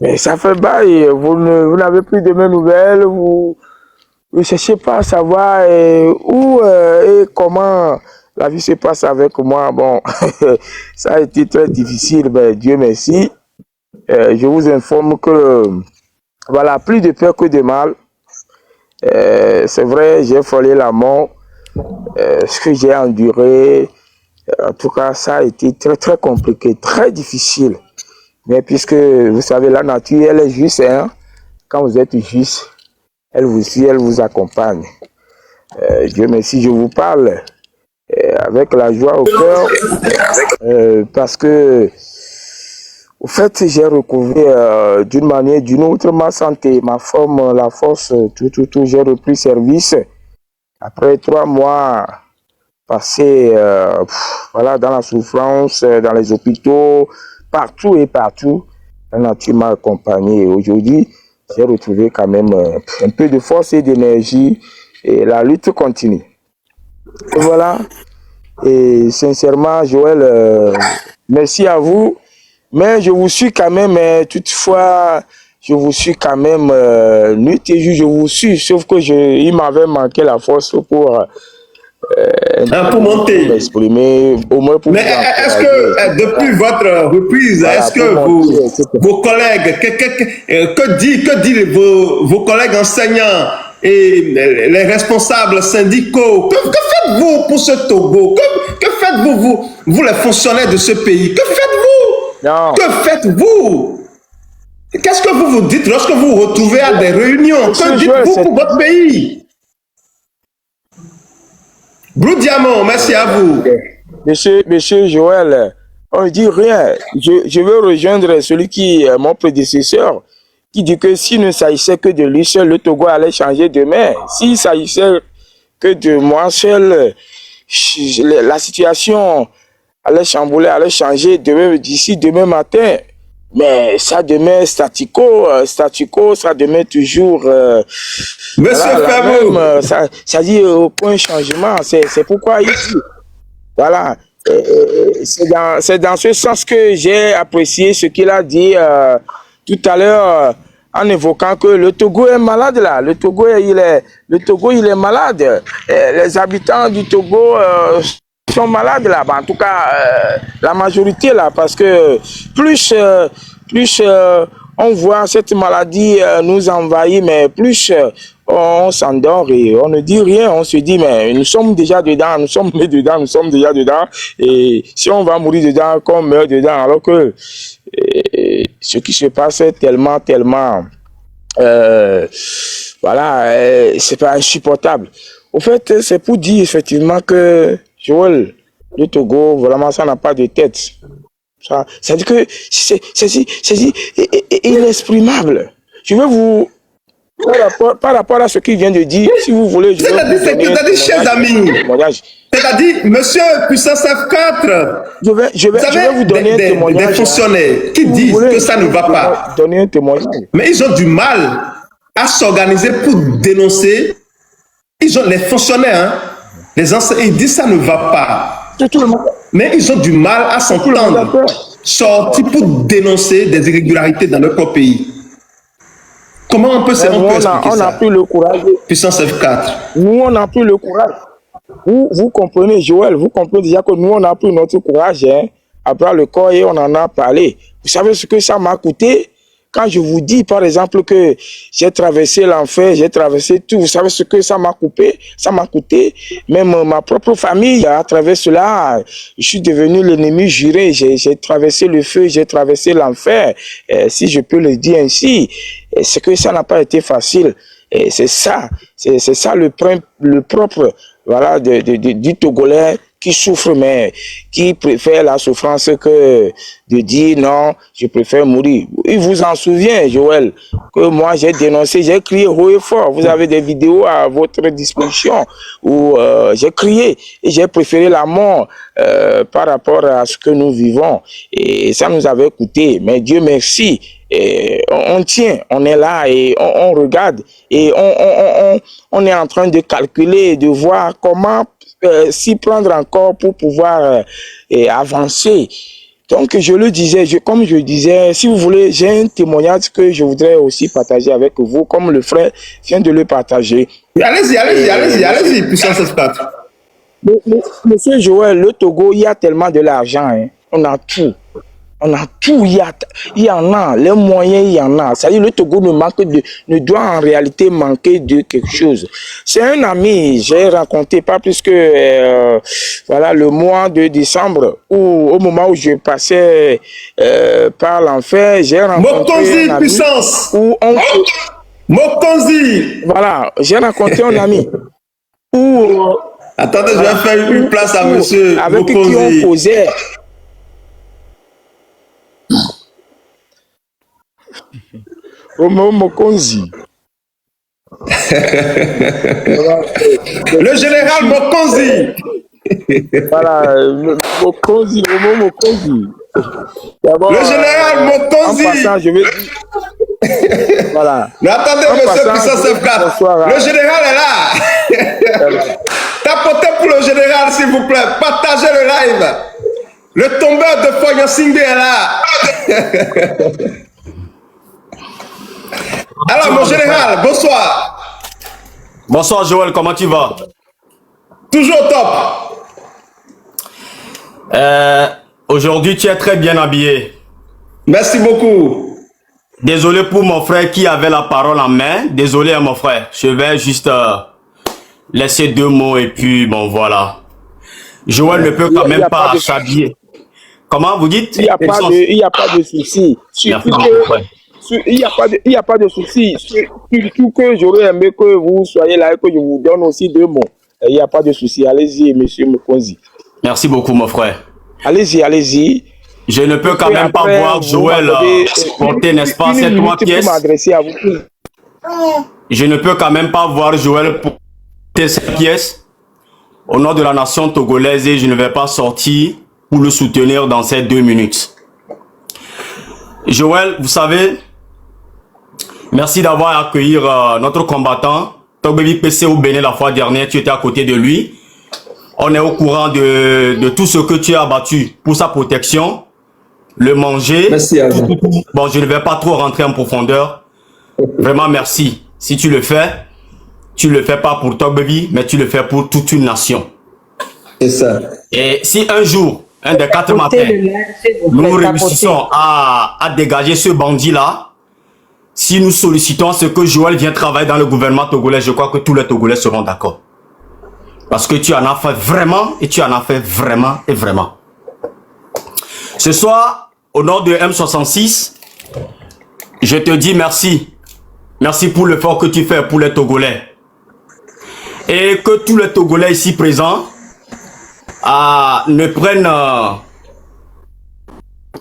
Mais ça fait bail. Vous n'avez plus de mes nouvelles. Vous ne cherchez pas à savoir où et comment la vie se passe avec moi. Bon, ça a été très difficile. Ben, Dieu merci. Je vous informe que voilà, plus de peur que de mal. C'est vrai, j'ai frôlé la mort. Ce que j'ai enduré, en tout cas, ça a été très très compliqué, très difficile. Mais puisque vous savez, la nature, elle est juste, hein? Quand vous êtes juste, elle vous suit, elle vous accompagne. Dieu merci, je vous parle avec la joie au cœur, parce que, au fait, j'ai recouvré d'une manière ou d'une autre ma santé, ma forme, la force, tout, j'ai repris service. Après 3 mois passés voilà, dans la souffrance, dans les hôpitaux, partout et partout, la nature m'a accompagné. Aujourd'hui, j'ai retrouvé quand même un peu de force et d'énergie et la lutte continue. Et voilà. Et sincèrement, Joël, merci à vous. Mais je vous suis quand même, toutefois, je vous suis quand même nuit et jour, je vous suis, sauf que il m'avait manqué la force pour monter. M'exprimer, au moins pour. Mais est-ce que depuis votre reprise, voilà, est-ce que vos collègues, que disent vos collègues enseignants et les responsables syndicaux, que faites-vous pour ce Togo? Que faites-vous, vous les fonctionnaires de ce pays? Que faites-vous? Non. Que faites-vous? Qu'est-ce que vous vous dites lorsque vous vous retrouvez à des réunions? Que dites-vous pour votre pays? Blue Diamond, merci à vous. Monsieur Joël, on ne dit rien. Je veux rejoindre celui qui est mon prédécesseur, qui dit que s'il ne s'agissait que de lui seul, le Togo allait changer demain. S'il s'agissait que de moi seul, la situation allait chambouler, allait changer d'ici demain matin. Mais ça demeure statico, ça demeure toujours... Monsieur Ferro, ça dit aucun changement, c'est pourquoi ici. Voilà, c'est dans ce sens que j'ai apprécié ce qu'il a dit tout à l'heure en évoquant que le Togo est malade là. Le Togo, il est malade. Les habitants du Togo... sont malades là, en tout cas la majorité là, parce que plus on voit cette maladie nous envahir, mais plus on s'endort et on ne dit rien, on se dit mais nous sommes déjà dedans, nous sommes déjà dedans, et si on va mourir dedans, qu'on meurt dedans, alors que ce qui se passe est tellement voilà, c'est pas insupportable. Au fait, c'est pour dire effectivement que Joël, le Togo, vraiment, ça n'a pas de tête. Ça dit que c'est inexprimable. Je vais vous... Par rapport à ce qu'il vient de dire, si vous voulez... C'est-à-dire, chers amis, c'est-à-dire, monsieur Puissance F4, je vais vous donner un témoignage. Des fonctionnaires qui disent que ça ne va pas. Donner un témoignage. Mais ils ont du mal à s'organiser pour dénoncer Ils ont les fonctionnaires, hein, les enseignants, ils disent ça ne va pas. Tout le monde. Mais ils ont du mal à s'entendre, sortir pour dénoncer des irrégularités dans leur propre pays. Comment on peut expliquer ça? On n'a plus le courage. Puissance F4. Nous, on n'a plus le courage. Vous comprenez, Joël, vous comprenez déjà que nous, on n'a plus notre courage, hein, à bras le corps, et on en a parlé. Vous savez ce que ça m'a coûté? Quand je vous dis, par exemple, que j'ai traversé l'enfer, j'ai traversé tout, vous savez ce que ça m'a coupé? Ça m'a coûté même ma propre famille. À travers cela, je suis devenu l'ennemi juré. J'ai traversé le feu, j'ai traversé l'enfer, si je peux le dire ainsi. C'est que ça n'a pas été facile. Et c'est ça le propre, voilà, du Togolais qui souffre, mais qui préfère la souffrance que de dire non, je préfère mourir. Il vous en souvient, Joël, que moi j'ai dénoncé, j'ai crié haut et fort. Vous avez des vidéos à votre disposition où j'ai crié et j'ai préféré la mort par rapport à ce que nous vivons. Et ça nous avait coûté, mais Dieu merci. Et on tient, on est là et on regarde et on est en train de calculer, de voir comment s'y prendre encore pour pouvoir avancer. Donc je le disais, comme je disais, si vous voulez, j'ai un témoignage que je voudrais aussi partager avec vous, comme le frère vient de le partager. Allez-y, puissance F4. Monsieur Joël, le Togo, il y a tellement de l'argent, hein. On a tout. On a tout, il y en a, les moyens, il y en a. C'est-à-dire le Togo ne doit en réalité manquer de quelque chose. C'est un ami, j'ai rencontré pas plus que voilà, le mois de décembre, où au moment où je passais par l'enfer, j'ai rencontré un ami puissance. Où on... Mokonzi. Voilà, j'ai rencontré un ami où... Attendez, je vais faire une place à monsieur avec Mokonzi. qui on causait. Mokonzi. Le général Mokonzi. Voilà, Mokonzi. Le général Mokonzi. En passant, je vais dire. Voilà. Mais attendez, monsieur Puissance F4. Le général est là. Tapotez pour le général, s'il vous plaît. Partagez le live. Le tombeur de Foyosingbe est là. Alors, mon général, bonsoir. Bonsoir Joël, comment tu vas? Toujours top. Aujourd'hui, tu es très bien habillé. Merci beaucoup. Désolé pour mon frère qui avait la parole en main. Désolé mon frère. Je vais juste laisser 2 mots et puis bon voilà. Joël ne peut quand même pas s'habiller. Comment vous dites? Il n'y a pas de souci. Il n'y a pas de souci. Surtout que j'aurais aimé que vous soyez là et que je vous donne aussi 2 mots. Il n'y a pas de souci. Allez-y, monsieur Mokonzi. Merci beaucoup, mon frère. Allez-y. Je ne peux quand même pas voir Joël porter, n'est-ce pas, ces 3 pièces. Je ne peux quand même pas voir Joël porter ces pièces au nom de la nation togolaise et je ne vais pas sortir pour le soutenir dans ces 2 minutes. Joël, vous savez, merci d'avoir accueilli notre combattant. Togbebi PC au Bénin la fois dernière, tu étais à côté de lui. On est au courant de tout ce que tu as abattu pour sa protection. Le manger. Merci à vous. Bon, je ne vais pas trop rentrer en profondeur. Vraiment, merci. Si tu le fais pas pour Togbebi, mais tu le fais pour toute une nation. C'est ça. Et si un jour, un des 4 matins, nous réussissons à dégager ce bandit-là, si nous sollicitons ce que Joël vient travailler dans le gouvernement togolais, je crois que tous les Togolais seront d'accord. Parce que tu en as fait vraiment, et tu en as fait vraiment et vraiment. Ce soir, au nom de M66, je te dis merci. Merci pour l'effort que tu fais pour les Togolais. Et que tous les Togolais ici présents ne prennent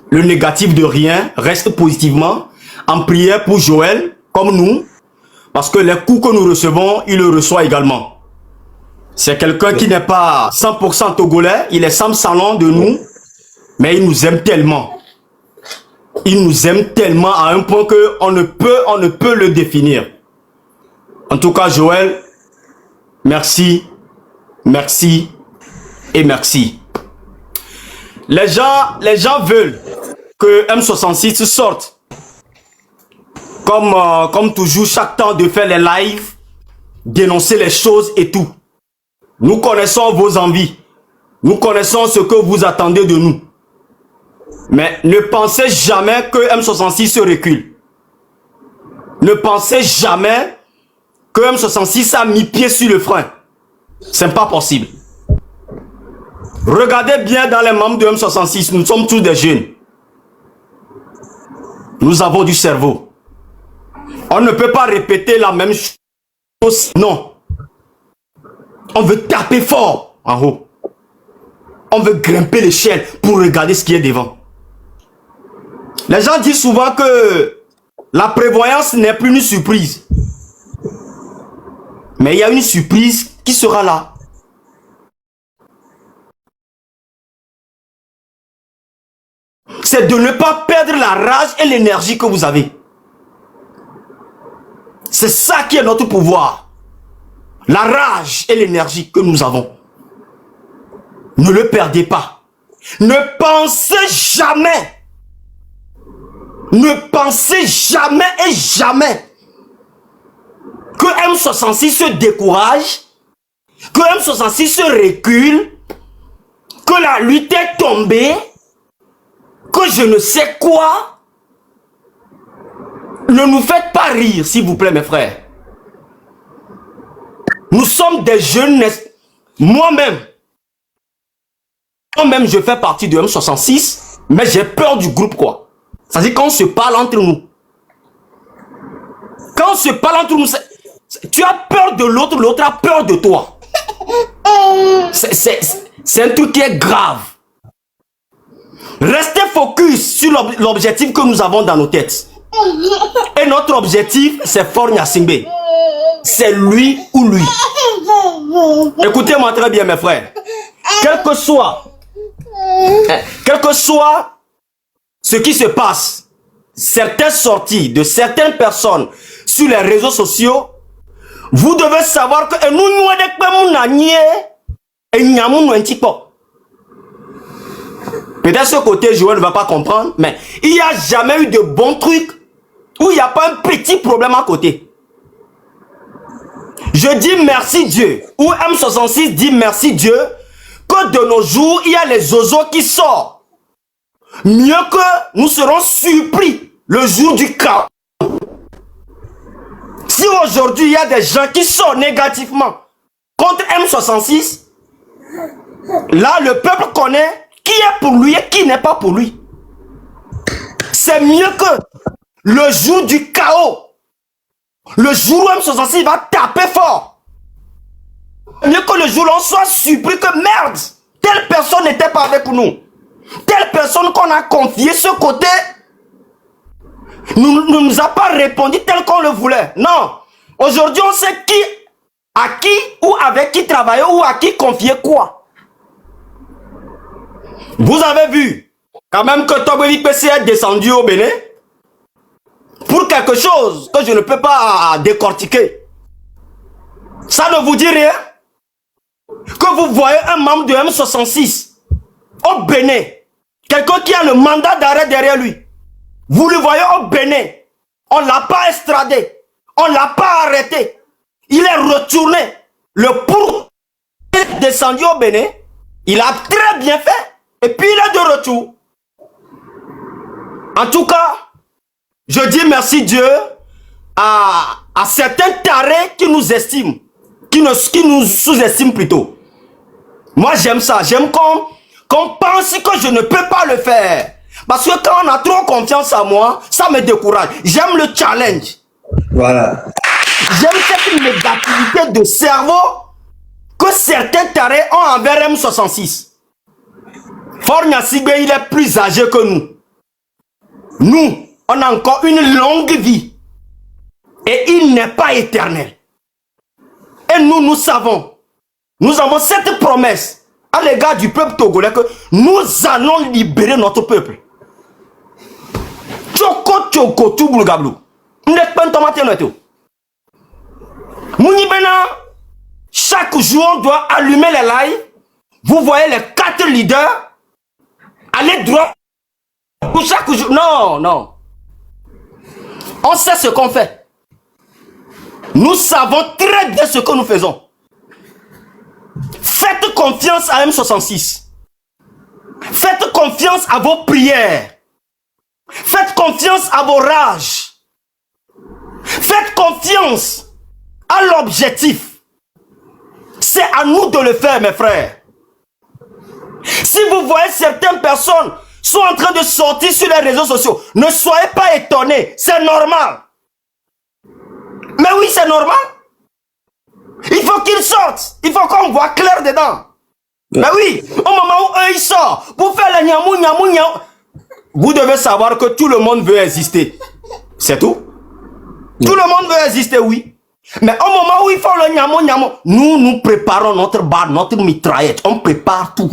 le négatif de rien, restent positivement en prière pour Joël, comme nous, parce que les coups que nous recevons, il le reçoit également. C'est quelqu'un qui n'est pas 100% togolais, il est Sam Salon de nous, mais il nous aime tellement. Il nous aime tellement à un point qu'on ne peut le définir. En tout cas, Joël, merci, merci et merci. Les gens veulent que M66 sorte. Comme toujours, chaque temps de faire les lives, dénoncer les choses et tout. Nous connaissons vos envies. Nous connaissons ce que vous attendez de nous. Mais ne pensez jamais que M66 se recule. Ne pensez jamais que M66 a mis pied sur le frein. C'est pas possible. Regardez bien dans les membres de M66, nous sommes tous des jeunes. Nous avons du cerveau. On ne peut pas répéter la même chose. Non. On veut taper fort en haut. On veut grimper l'échelle pour regarder ce qui est devant. Les gens disent souvent que la prévoyance n'est plus une surprise. Mais il y a une surprise qui sera là. C'est de ne pas perdre la rage et l'énergie que vous avez. C'est ça qui est notre pouvoir. La rage et l'énergie que nous avons. Ne le perdez pas. Ne pensez jamais. Ne pensez jamais et jamais que M66 se décourage, que M66 se recule, que la lutte est tombée, que je ne sais quoi. Ne nous faites pas rire, s'il vous plaît, mes frères. Nous sommes des jeunes. Moi-même, je fais partie de M66, mais j'ai peur du groupe, quoi. C'est-à-dire quand on se parle entre nous. Quand on se parle entre nous, tu as peur de l'autre, l'autre a peur de toi. C'est un truc qui est grave. Restez focus sur l'objectif que nous avons dans nos têtes. Et notre objectif, c'est Faure Gnassingbé. C'est lui ou lui. Écoutez-moi très bien, mes frères. Quel que soit ce qui se passe, certaines sorties de certaines personnes sur les réseaux sociaux, vous devez savoir que peut-être ce côté Joël ne va pas comprendre, mais il n'y a jamais eu de bons trucs où il n'y a pas un petit problème à côté. Je dis merci Dieu, ou M66 dit merci Dieu, que de nos jours, il y a les oiseaux qui sortent. Mieux que nous serons surpris le jour du chaos. Si aujourd'hui, il y a des gens qui sortent négativement contre M66, là, le peuple connaît qui est pour lui et qui n'est pas pour lui. C'est mieux que le jour du chaos, le jour où M66 va taper fort. Mieux que le jour où on soit surpris que merde, telle personne n'était pas avec nous. Telle personne qu'on a confié ce côté ne nous a pas répondu tel qu'on le voulait. Non. Aujourd'hui, on sait qui, à qui ou avec qui travailler ou à qui confier quoi. Vous avez vu quand même que Togbevi PC est descendu au Bénin pour quelque chose que je ne peux pas décortiquer. Ça ne vous dit rien? Que vous voyez un membre de M66 au Bénin, quelqu'un qui a le mandat d'arrêt derrière lui, vous le voyez au Bénin, on ne l'a pas extradé, on ne l'a pas arrêté, il est retourné. Le pour est descendu au Bénin, il a très bien fait, et puis il est de retour. En tout cas, je dis merci Dieu à certains tarés qui nous estiment, qui nous sous-estiment plutôt. Moi j'aime ça, j'aime qu'on pense que je ne peux pas le faire. Parce que quand on a trop confiance en moi, ça me décourage. J'aime le challenge. Voilà. J'aime cette négativité de cerveau que certains tarés ont envers M66. Faure Gnassingbé, il est plus âgé que nous. Nous, on a encore une longue vie. Et il n'est pas éternel. Et nous savons. Nous avons cette promesse à l'égard du peuple togolais que nous allons libérer notre peuple. Tchoko tchoko tout boulgablou. Chaque chaque jour, on doit allumer les lives. Vous voyez les 4 leaders aller droit pour chaque jour. Non, non. On sait ce qu'on fait. Nous savons très bien ce que nous faisons. Faites confiance à M66. Faites confiance à vos prières. Faites confiance à vos rages. Faites confiance à l'objectif. C'est à nous de le faire, mes frères. Si vous voyez certaines personnes sont en train de sortir sur les réseaux sociaux, ne soyez pas étonnés, c'est normal. Mais oui, c'est normal. Il faut qu'ils sortent. Il faut qu'on voit clair dedans. Mais oui, au moment où eux ils sortent, pour faire la niamou, niamou, niamou, vous devez savoir que tout le monde veut exister. C'est tout. Tout le monde veut exister, oui. Mais au moment où ils font le niamou, niamou, nous préparons notre barre, notre mitraillette. On prépare tout.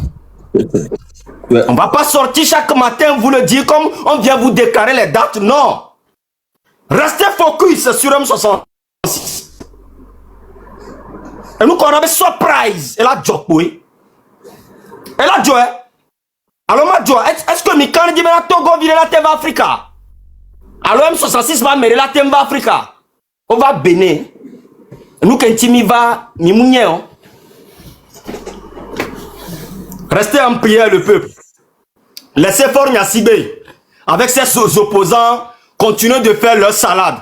On ne va pas sortir chaque matin vous le dire comme on vient vous déclarer les dates. Non. Restez focus sur M66. Et nous, qu'on avait surprise. Et là, Joe, oui. Et là, Joe, alors, ma Joe, est-ce que Mikan dit, mais la Togo, vire la Temba Africa? Alors, M66 va mêler la Temba Africa. On va bénir. Nous, quand Timi va, Mimounier, restez en prière, le peuple. Laissez fort Niassibé, avec ses opposants, continuer de faire leur salade.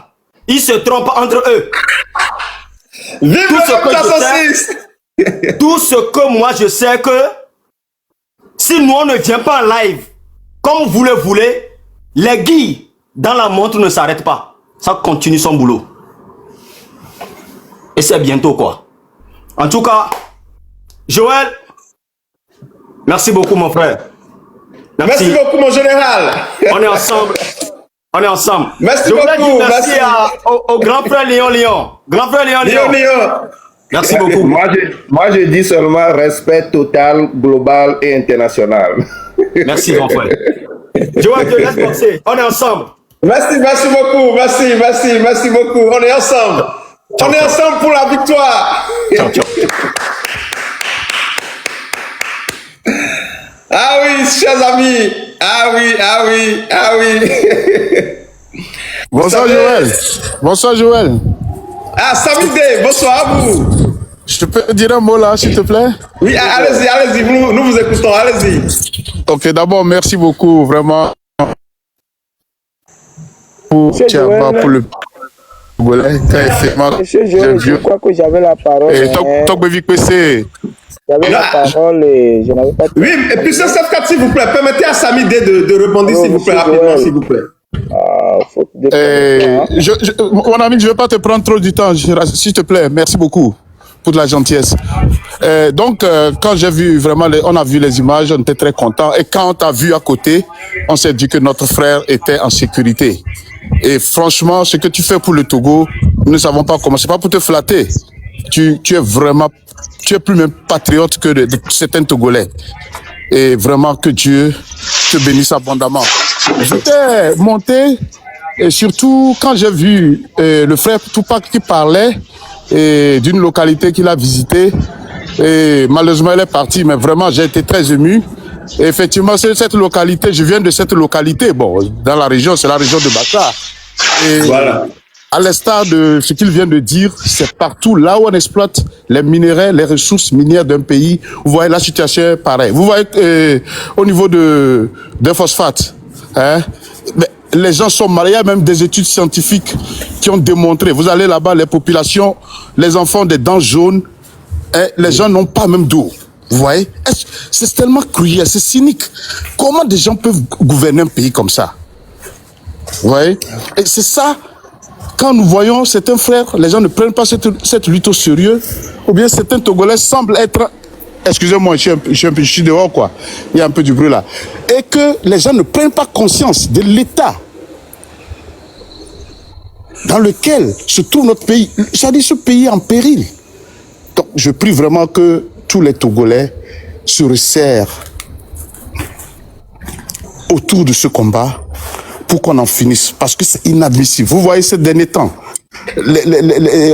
Ils se trompent entre eux. Vive tout ce que moi je sais que si nous on ne vient pas en live comme vous le voulez, les guilles dans la montre ne s'arrêtent pas. Ça continue son boulot. Et c'est bientôt quoi. En tout cas, Joël, merci beaucoup mon frère. Merci beaucoup mon général. On est ensemble. On est ensemble. Merci beaucoup. Merci au grand frère Léon. Grand frère Léon. Merci beaucoup. Moi, je dis seulement respect total, global et international. Merci, grand frère. Joël, te laisse penser. On est ensemble. Merci beaucoup. Merci beaucoup. On est ensemble. Ciao, on est ensemble pour la victoire. Ciao. Ah oui, chers amis. Ah oui. Bonsoir Joël. Bonsoir Joël. Ah, Samidé, bonsoir à vous. Je peux dire un mot là, s'il te plaît? Oui, allez-y, nous vous écoutons, allez-y. Ok, d'abord, merci beaucoup, vraiment. Pour le Togolais. Monsieur Joël, je crois que j'avais la parole. Et j'avais la parole et je n'avais pas... Oui, et puis ce F4, s'il vous plaît, permettez à Samidé de rebondir, s'il vous plaît, rapidement, s'il vous plaît. Mon ami, je ne vais pas te prendre trop du temps, s'il te plaît. Merci beaucoup pour de la gentillesse. Donc, quand j'ai vu vraiment, on a vu les images, on était très contents. Et quand on t'a vu à côté, on s'est dit que notre frère était en sécurité. Et franchement, ce que tu fais pour le Togo, nous ne savons pas comment. C'est pas pour te flatter. Tu es vraiment, tu es plus même patriote que de certains Togolais. Et vraiment que Dieu te bénisse abondamment. J'étais monté, et surtout quand j'ai vu le frère Tupac qui parlait d'une localité qu'il a visitée. Et malheureusement, elle est partie, mais vraiment, j'ai été très ému. Et effectivement, c'est cette localité, je viens de cette localité. Bon, dans la région, c'est la région de Bakar. Et voilà. À l'instar de ce qu'il vient de dire, c'est partout là où on exploite les minéraux, les ressources minières d'un pays. Vous voyez la situation est pareille. Vous voyez au niveau d'un phosphate, hein, mais les gens sont mariés. Il y a même des études scientifiques qui ont démontré. Vous allez là-bas, les populations, les enfants des dents jaunes, hein, les gens n'ont pas même d'eau. Vous voyez, c'est tellement cruel, c'est cynique. Comment des gens peuvent gouverner un pays comme ça? Vous voyez? Et c'est ça. Quand nous voyons certains frères, les gens ne prennent pas cette lutte au sérieux, ou bien certains Togolais semblent être... Excusez-moi, je suis dehors, quoi. Il y a un peu du bruit là. Et que les gens ne prennent pas conscience de l'état dans lequel se trouve notre pays. C'est-à-dire ce pays en péril. Donc, je prie vraiment que tous les Togolais se resserrent autour de ce combat pour qu'on en finisse, parce que c'est inadmissible. Vous voyez ces derniers temps,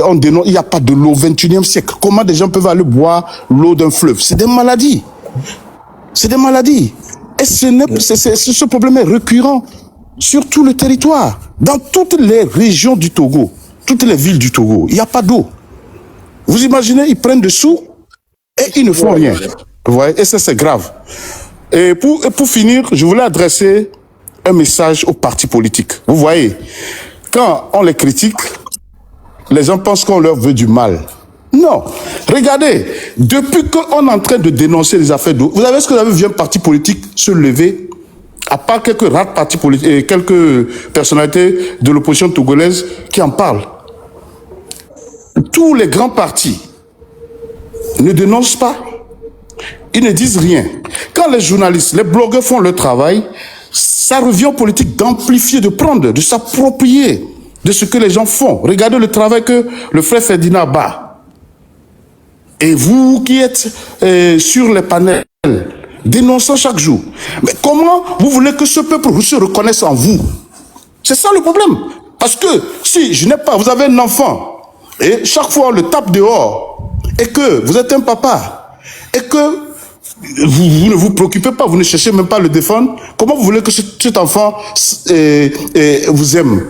on dénonce, il n'y a pas de l'eau au 21e siècle. Comment des gens peuvent aller boire l'eau d'un fleuve? C'est des maladies. C'est des maladies. Et ce problème est récurrent sur tout le territoire. Dans toutes les régions du Togo, toutes les villes du Togo, il n'y a pas d'eau. Vous imaginez, ils prennent des sous et ils ne font rien. Vous voyez, et ça, c'est grave. Et pour finir, je voulais adresser un message aux partis politiques. Vous voyez, quand on les critique, les gens pensent qu'on leur veut du mal. Non. Regardez, depuis qu'on est en train de dénoncer les affaires d'eau, vous avez vu un parti politique se lever, à part quelques rares partis politiques et quelques personnalités de l'opposition togolaise qui en parlent. Tous les grands partis ne dénoncent pas. Ils ne disent rien. Quand les journalistes, les blogueurs font leur travail, ça revient aux politiques d'amplifier, de prendre, de s'approprier de ce que les gens font. Regardez le travail que le frère Ferdinand bat. Et vous qui êtes sur les panels, dénonçant chaque jour. Mais comment vous voulez que ce peuple se reconnaisse en vous? C'est ça le problème. Parce que si je n'ai pas, vous avez un enfant, et chaque fois on le tape dehors, et que vous êtes un papa, et que vous ne vous préoccupez pas, vous ne cherchez même pas à le défendre, comment vous voulez que cet enfant vous aime?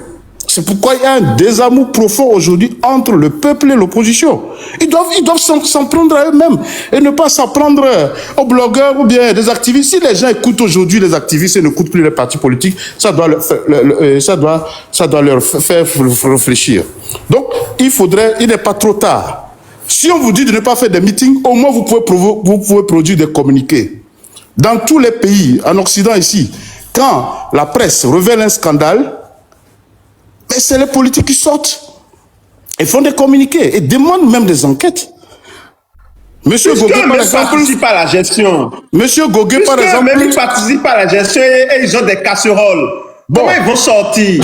C'est pourquoi il y a un désamour profond aujourd'hui entre le peuple et l'opposition. Ils doivent s'en prendre à eux-mêmes et ne pas s'en prendre aux blogueurs ou bien des activistes. Si les gens écoutent aujourd'hui les activistes et n'écoutent plus les partis politiques, ça doit leur faire réfléchir. Donc, il n'est pas trop tard. Si on vous dit de ne pas faire des meetings, au moins vous pouvez produire des communiqués. Dans tous les pays, en Occident ici, quand la presse révèle un scandale, mais c'est les politiques qui sortent et font des communiqués et demandent même des enquêtes. Monsieur Gogué, par exemple, participe à la gestion. Monsieur Gogué, par exemple, même ils participent à la gestion et ils ont des casseroles. Bon. Comment ils vont sortir?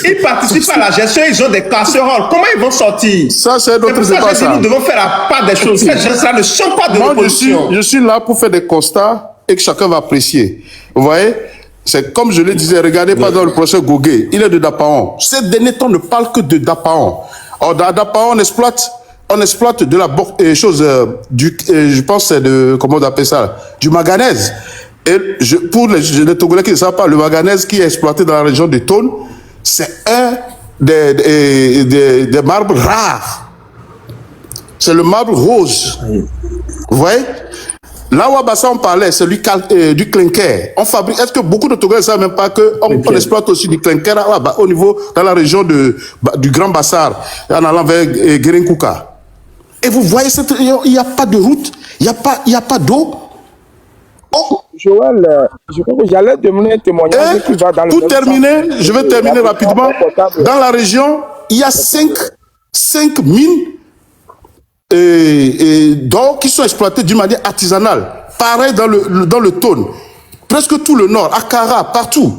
Ils participent à la gestion, ils ont des casseroles. Comment ils vont sortir? Ça, c'est notre débat. C'est nous devons faire la part des choses. Ces gens-là ne sont pas de l'opposition. Je suis là pour faire des constats et que chacun va apprécier. Vous voyez? C'est comme je le disais, regardez par exemple le professeur Gogué, il est de Dapaon. Ces derniers temps ne parlent que de Dapaon. Or, dans Dapaon, on exploite de la chose, je pense c'est comment on appelle ça, du manganèse. Et pour les Togolais qui ne savent pas, le manganèse qui est exploité dans la région de Tone, c'est un des marbres rares. C'est le marbre rose. Vous voyez? Là où on parlait, c'est du clinker. On fabrique. Est-ce que beaucoup de Togolais ne savent même pas qu'on exploite aussi du clinker là-bas, au niveau, dans la région du Grand Bassar, en allant vers Guerinkouka. Et vous voyez, il n'y a pas de route, il n'y a pas d'eau. Oh. Joël, je crois que j'allais demander un témoignage qui va dans le... Pour terminer, je vais terminer rapidement. Dans la région, il y a 5 mines d'or qui sont exploitées d'une manière artisanale. Pareil dans le Tone. Presque tout le nord, Akara, partout.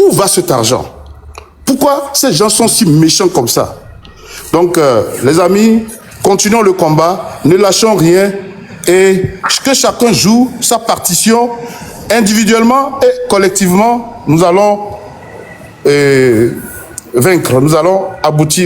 Où va cet argent? Pourquoi ces gens sont si méchants comme ça? Donc, les amis, continuons le combat, ne lâchons rien et que chacun joue sa partition individuellement et collectivement. Nous allons vaincre, nous allons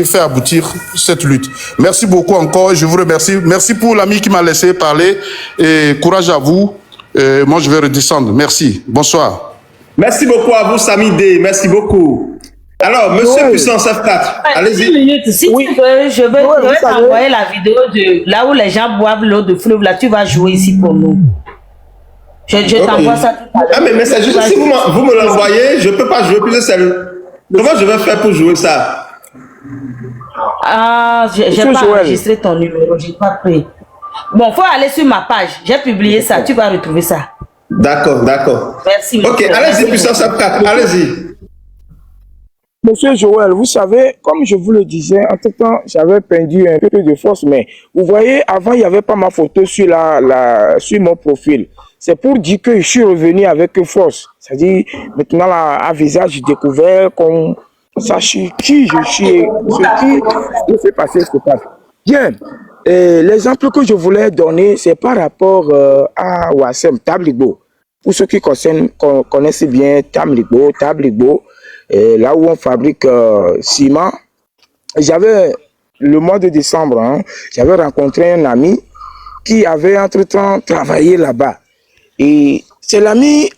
faire aboutir cette lutte. Merci beaucoup encore, je vous remercie. Merci pour l'ami qui m'a laissé parler et courage à vous. Moi, je vais redescendre. Merci. Bonsoir. Merci beaucoup à vous, Sami D. Merci beaucoup. Alors, monsieur Puissance F4, allez-y. Si tu veux, je vais t'envoyer la vidéo de là où les gens boivent l'eau de fleuve. Là, tu vas jouer ici pour nous. Je t'envoie ça tout à l'heure. Ah, mais c'est juste si vous me l'envoyez, je ne peux pas jouer plus de celle. Comment je vais faire pour jouer ça? Ah, j'ai pas enregistré ton numéro, j'ai pas pris. Bon, faut aller sur ma page. J'ai publié ça, tu vas retrouver ça. D'accord, d'accord. Merci. Ok, allez-y, Puissance F4, allez-y. Monsieur Joël, vous savez, comme je vous le disais, en tout temps, j'avais perdu un peu de force, mais vous voyez, avant, il n'y avait pas ma photo sur sur mon profil. C'est pour dire que je suis revenu avec force. C'est-à-dire, maintenant, à visage découvert, qu'on sache qui je suis, ce qui s'est passé, ce qui se passe. Bien, l'exemple que je voulais donner, c'est par rapport à Ouassem Tabligo. Pour ceux qui connaissent bien Tabligo, là où on fabrique ciment, j'avais, le mois de décembre, hein, j'avais rencontré un ami qui avait entre-temps travaillé là-bas. Et c'est l'ami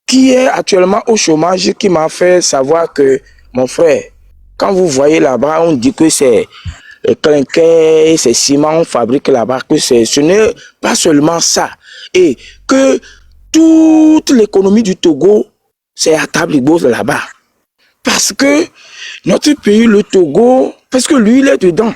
qui est actuellement au chômage qui m'a fait savoir que, mon frère, quand vous voyez là-bas, on dit que c'est clinquer, c'est ciment, on fabrique là-bas, que ce n'est pas seulement ça. Et que toute l'économie du Togo, c'est à Tablibo là-bas. Parce que notre pays, le Togo, parce que lui, il est dedans.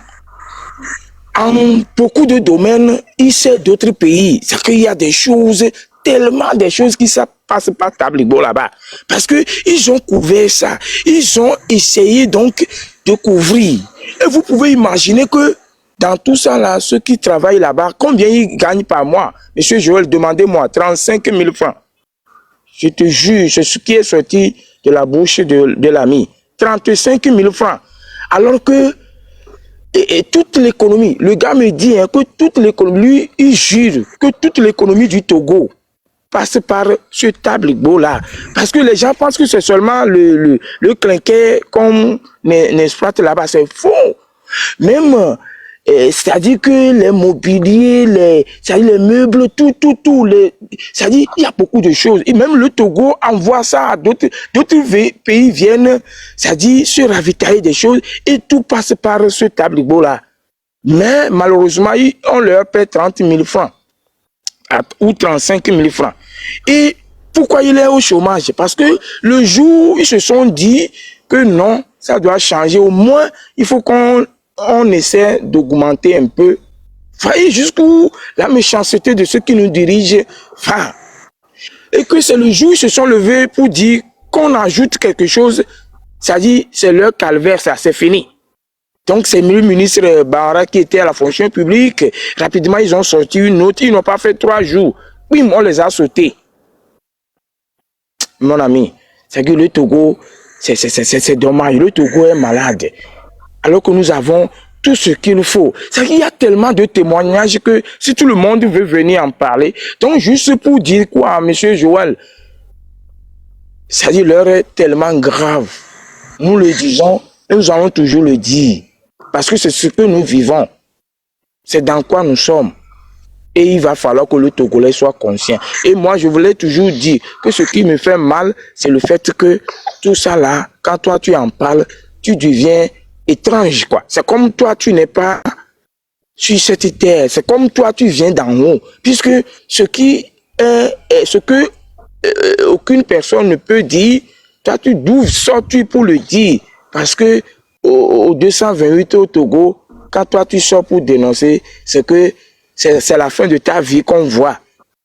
En beaucoup de domaines, il sait d'autres pays. C'est qu'il y a des choses, tellement des choses qui ne passent pas Tablibo là-bas. Parce qu'ils ont couvert ça. Ils ont essayé donc de couvrir. Et vous pouvez imaginer que dans tout ça, là, ceux qui travaillent là-bas, combien ils gagnent par mois? Monsieur Joël, demandez-moi, 35 000 francs. Je te jure, c'est ce qui est sorti de la bouche de l'ami. 35 000 francs. Alors que et toute l'économie, le gars me dit que toute l'économie, lui, il jure que toute l'économie du Togo passe par ce Tablibo-là. Parce que les gens pensent que c'est seulement le clinquet qu'on exploite là-bas. C'est faux. Même, c'est-à-dire que les mobiliers, c'est-à-dire les meubles, tout, c'est-à-dire il y a beaucoup de choses. Et même le Togo envoie ça à d'autres pays viennent, c'est-à-dire se ravitailler des choses et tout passe par ce Tablibo-là. Mais malheureusement, on leur paie 30 000 francs ou 35 000 francs. Et pourquoi il est au chômage? Parce que le jour, ils se sont dit que non, ça doit changer. Au moins, il faut qu'on essaie d'augmenter un peu. Et jusqu'où la méchanceté de ceux qui nous dirigent va. Et que c'est le jour où ils se sont levés pour dire qu'on ajoute quelque chose, c'est-à-dire c'est leur calvaire, ça c'est fini. Donc c'est le ministre Barra qui était à la fonction publique. Rapidement, ils ont sorti une note. Ils n'ont pas fait 3 jours. Puis on les a sautés. Mon ami, c'est que le Togo, c'est dommage. Le Togo est malade. Alors que nous avons tout ce qu'il faut. C'est qu'il y a tellement de témoignages que si tout le monde veut venir en parler, donc juste pour dire quoi, monsieur Joël, c'est-à-dire l'heure est tellement grave. Nous le disons, et nous allons toujours le dire. Parce que c'est ce que nous vivons. C'est dans quoi nous sommes. Et il va falloir que le Togolais soit conscient. Et moi, je voulais toujours dire que ce qui me fait mal, c'est le fait que tout ça là, quand toi tu en parles, tu deviens étrange, quoi. C'est comme toi, tu n'es pas sur cette terre. C'est comme toi, tu viens d'en haut. Puisque ce que aucune personne ne peut dire, toi, d'où sors-tu pour le dire? Parce que au 228 au Togo, quand toi, tu sors pour dénoncer, c'est que c'est la fin de ta vie qu'on voit.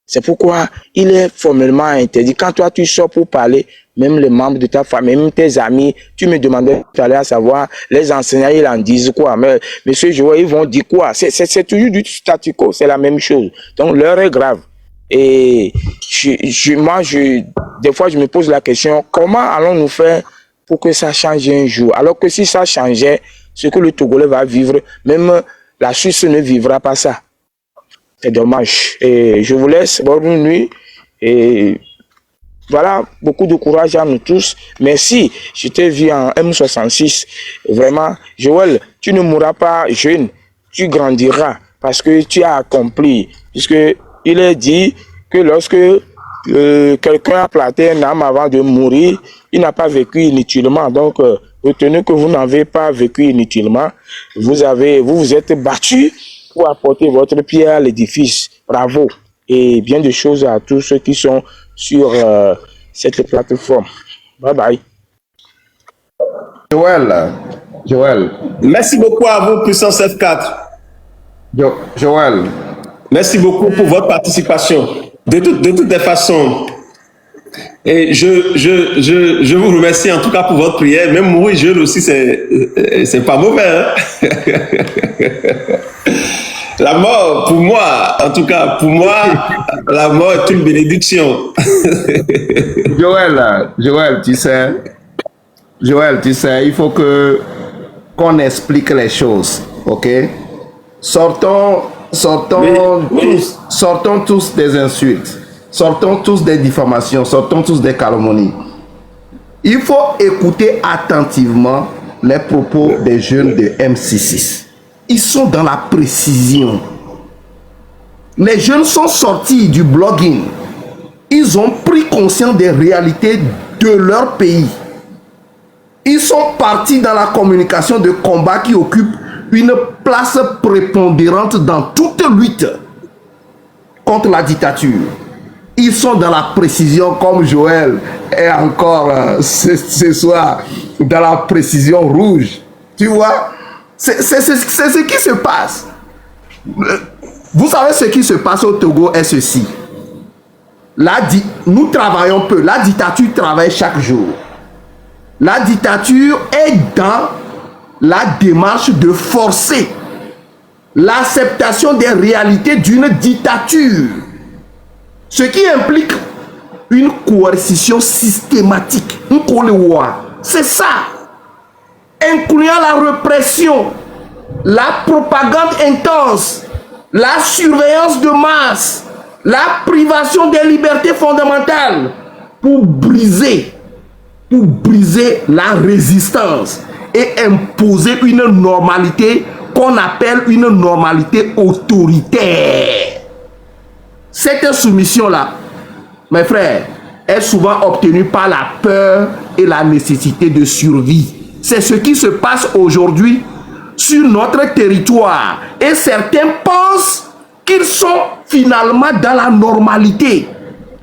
C'est pourquoi il est formellement interdit. Quand toi, tu sors pour parler, même les membres de ta famille, même tes amis, tu me demandais tout à l'heure à savoir, les enseignants, ils en disent quoi? Mais monsieur Joël, ils vont dire quoi? C'est toujours du statu quo, c'est la même chose. Donc l'heure est grave. Et des fois, je me pose la question, comment allons-nous faire pour que ça change un jour? Alors que si ça changeait, ce que le Togolais va vivre, même la Suisse ne vivra pas ça. C'est dommage. Et je vous laisse. Bonne nuit. Et voilà, beaucoup de courage à nous tous. Merci. Je t'ai vu en M66. Vraiment, Joël, tu ne mourras pas jeune. Tu grandiras parce que tu as accompli. Puisque il est dit que lorsque quelqu'un a planté un âme avant de mourir, il n'a pas vécu inutilement. Donc, retenez que vous n'avez pas vécu inutilement. Vous vous êtes battu pour apporter votre pierre à l'édifice. Bravo. Et bien de choses à tous ceux qui sont sur cette plateforme. Bye bye. Joël. Merci beaucoup à vous, Puissance F4. Joël. Merci beaucoup pour votre participation. De toutes les façons. Et je vous remercie en tout cas pour votre prière. Même mourir jeune aussi, c'est pas mauvais. Hein? La mort, pour moi, en tout cas, pour moi, la mort est une bénédiction. Joël, tu sais, il faut qu'on explique les choses, ok? Sortons tous des insultes, sortons tous des diffamations, sortons tous des calomnies. Il faut écouter attentivement les propos des jeunes de MC6. Ils sont dans la précision. Les jeunes sont sortis du blogging. Ils ont pris conscience des réalités de leur pays. Ils sont partis dans la communication de combat qui occupe une place prépondérante dans toute lutte contre la dictature. Ils sont dans la précision comme Joël est encore ce soir dans la précision rouge. Tu vois, c'est ce qui se passe. Vous savez ce qui se passe au Togo est ceci. Nous travaillons peu. La dictature travaille chaque jour. La dictature est dans la démarche de forcer l'acceptation des réalités d'une dictature. Ce qui implique une coercition systématique. C'est ça. Incluant la répression, la propagande intense, la surveillance de masse, la privation des libertés fondamentales pour briser la résistance et imposer une normalité qu'on appelle une normalité autoritaire. Cette soumission-là, mes frères, est souvent obtenue par la peur et la nécessité de survie. C'est ce qui se passe aujourd'hui sur notre territoire. Et certains pensent qu'ils sont finalement dans la normalité.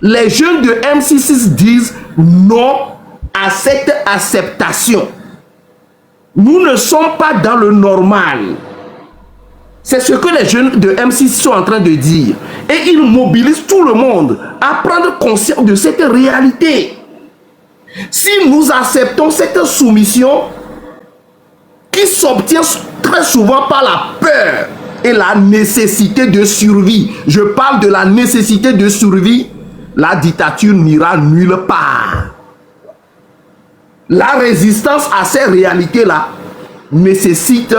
Les jeunes de MC6 disent non à cette acceptation. Nous ne sommes pas dans le normal. C'est ce que les jeunes de MC6 sont en train de dire. Et ils mobilisent tout le monde à prendre conscience de cette réalité. Si nous acceptons cette soumission qui s'obtient très souvent par la peur et la nécessité de survie, je parle de la nécessité de survie, la dictature n'ira nulle part. La résistance à ces réalités-là nécessite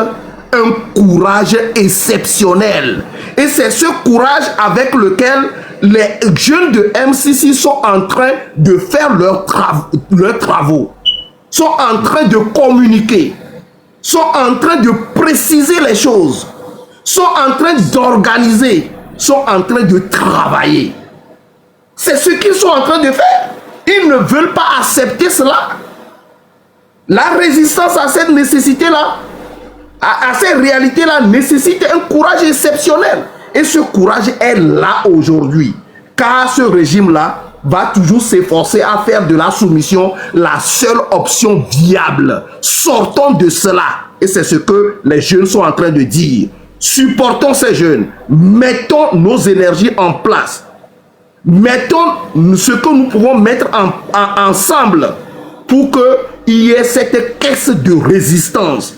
un courage exceptionnel. Et c'est ce courage avec lequel les jeunes de MC6 sont en train de faire leurs travaux, sont en train de communiquer, sont en train de préciser les choses, sont en train d'organiser, sont en train de travailler. C'est ce qu'ils sont en train de faire. Ils ne veulent pas accepter cela. La résistance à cette nécessité-là, à ces réalités-là, nécessite un courage exceptionnel. Et ce courage est là aujourd'hui. Car ce régime-là va toujours s'efforcer à faire de la soumission la seule option viable. Sortons de cela. Et c'est ce que les jeunes sont en train de dire. Supportons ces jeunes. Mettons nos énergies en place. Mettons ce que nous pouvons mettre ensemble pour qu'il y ait cette caisse de résistance.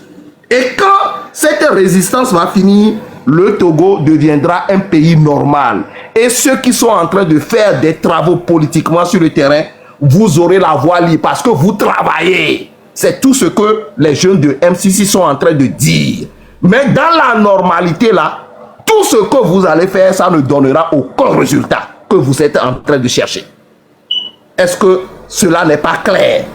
Et quand cette résistance va finir, le Togo deviendra un pays normal. Et ceux qui sont en train de faire des travaux politiquement sur le terrain, vous aurez la voix libre parce que vous travaillez. C'est tout ce que les jeunes de MC6 sont en train de dire. Mais dans la normalité là, tout ce que vous allez faire, ça ne donnera aucun résultat que vous êtes en train de chercher. Est-ce que cela n'est pas clair?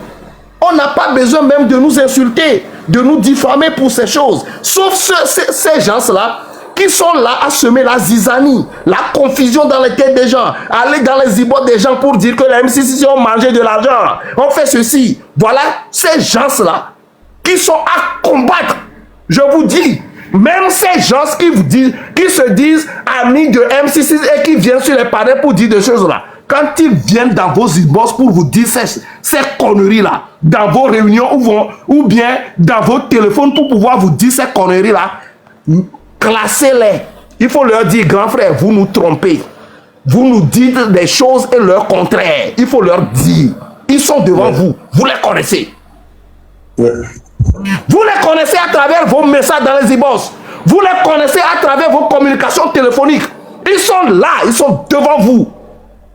On n'a pas besoin même de nous insulter, de nous diffamer pour ces choses. Sauf ces gens-là qui sont là à semer la zizanie, la confusion dans les têtes des gens, aller dans les ibots des gens pour dire que les MC6 ont mangé de l'argent, on fait ceci. Voilà ces gens-là qui sont à combattre. Je vous dis, même ces gens qui se disent amis de MC6 et qui viennent sur les panels pour dire des choses-là, quand ils viennent dans vos inbox pour vous dire ces conneries-là, dans vos réunions ou bien dans vos téléphones pour pouvoir vous dire ces conneries-là, classez-les. Il faut leur dire, grand frère, vous nous trompez. Vous nous dites des choses et leur contraire. Il faut leur dire. Ils sont devant vous. Vous les connaissez. Ouais. Vous les connaissez à travers vos messages dans les inbox. Vous les connaissez à travers vos communications téléphoniques. Ils sont là. Ils sont devant vous.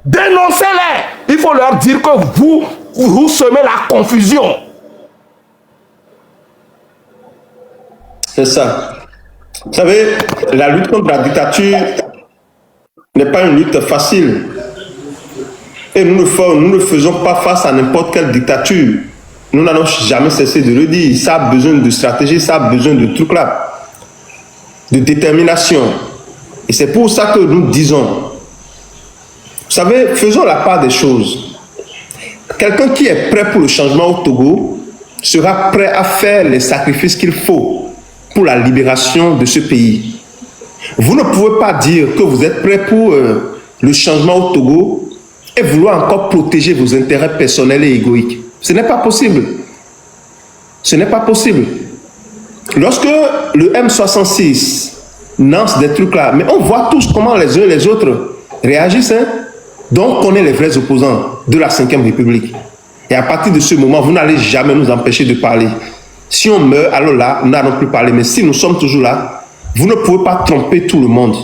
Dénoncez-les. Il faut leur dire que vous semez la confusion. C'est ça. Vous savez, la lutte contre la dictature n'est pas une lutte facile. Et nous ne faisons pas face à n'importe quelle dictature. Nous n'allons jamais cesser de le dire. Ça a besoin de stratégie, ça a besoin de trucs là, de détermination. Et c'est pour ça que nous disons, vous savez, faisons la part des choses. Quelqu'un qui est prêt pour le changement au Togo sera prêt à faire les sacrifices qu'il faut pour la libération de ce pays. Vous ne pouvez pas dire que vous êtes prêt pour le changement au Togo et vouloir encore protéger vos intérêts personnels et égoïques. Ce n'est pas possible. Ce n'est pas possible. Lorsque le M66 lance des trucs là, mais on voit tous comment les uns et les autres réagissent. Hein? Donc, on est les vrais opposants de la 5e République. Et à partir de ce moment, vous n'allez jamais nous empêcher de parler. Si on meurt, alors là, nous n'allons plus parler. Mais si nous sommes toujours là, vous ne pouvez pas tromper tout le monde.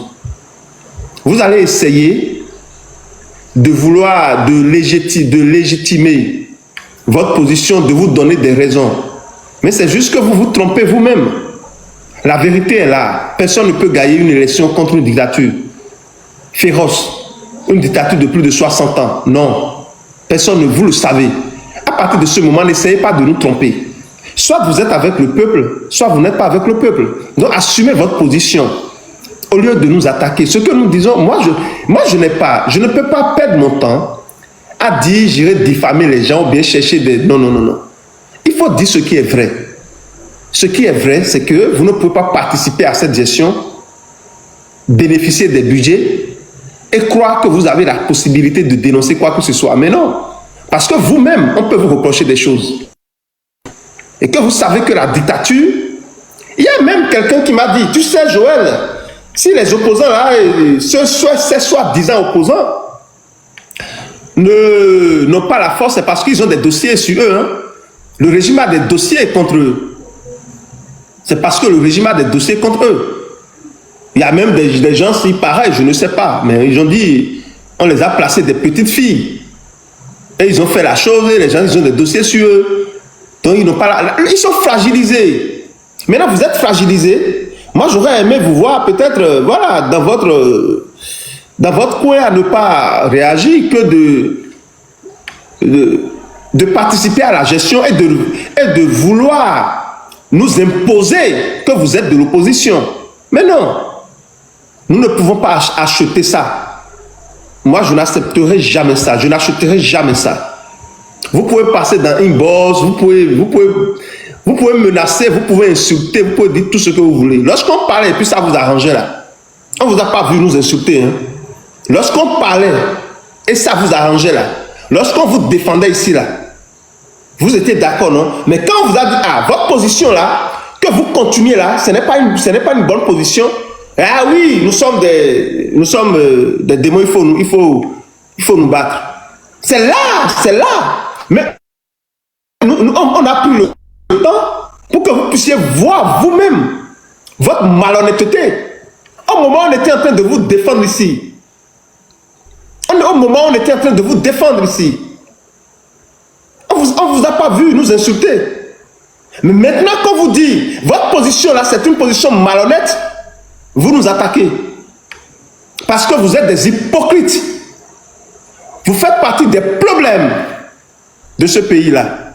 Vous allez essayer de vouloir de légitimer votre position, de vous donner des raisons. Mais c'est juste que vous vous trompez vous-même. La vérité est là. Personne ne peut gagner une élection contre une dictature féroce. Une dictature de plus de 60 ans. Non. Personne ne vous le savez. À partir de ce moment, n'essayez pas de nous tromper. Soit vous êtes avec le peuple, soit vous n'êtes pas avec le peuple. Donc assumez votre position. Au lieu de nous attaquer. Ce que nous disons, moi je ne peux pas perdre mon temps à dire j'irai diffamer les gens ou bien chercher des... Non, non, non, non. Il faut dire ce qui est vrai. Ce qui est vrai, c'est que vous ne pouvez pas participer à cette gestion, bénéficier des budgets et croire que vous avez la possibilité de dénoncer quoi que ce soit. Mais non. Parce que vous-même, on peut vous reprocher des choses. Et que vous savez que la dictature... Il y a même quelqu'un qui m'a dit, tu sais Joël, si les opposants là, ces soi-disant opposants, n'ont pas la force, c'est parce qu'ils ont des dossiers sur eux. Hein. Le régime a des dossiers contre eux. C'est parce que le régime a des dossiers contre eux. Il y a même des gens, si pareil, je ne sais pas, mais ils ont dit, on les a placés des petites filles. Et ils ont fait la chose, et les gens, ils ont des dossiers sur eux. Donc ils n'ont pas ils sont fragilisés. Maintenant, vous êtes fragilisés. Moi, j'aurais aimé vous voir peut-être, voilà, dans votre coin à ne pas réagir, que de participer à la gestion et de vouloir nous imposer que vous êtes de l'opposition. Mais non, nous ne pouvons pas acheter ça. Moi, je n'accepterai jamais ça. Je n'achèterai jamais ça. Vous pouvez passer dans inbox, vous pouvez menacer, vous pouvez insulter, vous pouvez dire tout ce que vous voulez. Lorsqu'on parlait et puis ça vous arrangeait là, on ne vous a pas vu nous insulter. Hein? Lorsqu'on parlait et ça vous arrangeait là, lorsqu'on vous défendait ici là, vous étiez d'accord, non? Mais quand on vous a dit, ah, votre position là, que vous continuez là, ce n'est pas une bonne position. Ah oui, nous sommes des démons, il faut nous battre. C'est là. Mais on a pris le temps pour que vous puissiez voir vous-même votre malhonnêteté. Au moment où on était en train de vous défendre ici. Au moment où on était en train de vous défendre ici. On ne vous a pas vu nous insulter. Mais maintenant qu'on vous dit, votre position là, c'est une position malhonnête, vous nous attaquez. Parce que vous êtes des hypocrites. Vous faites partie des problèmes de ce pays-là.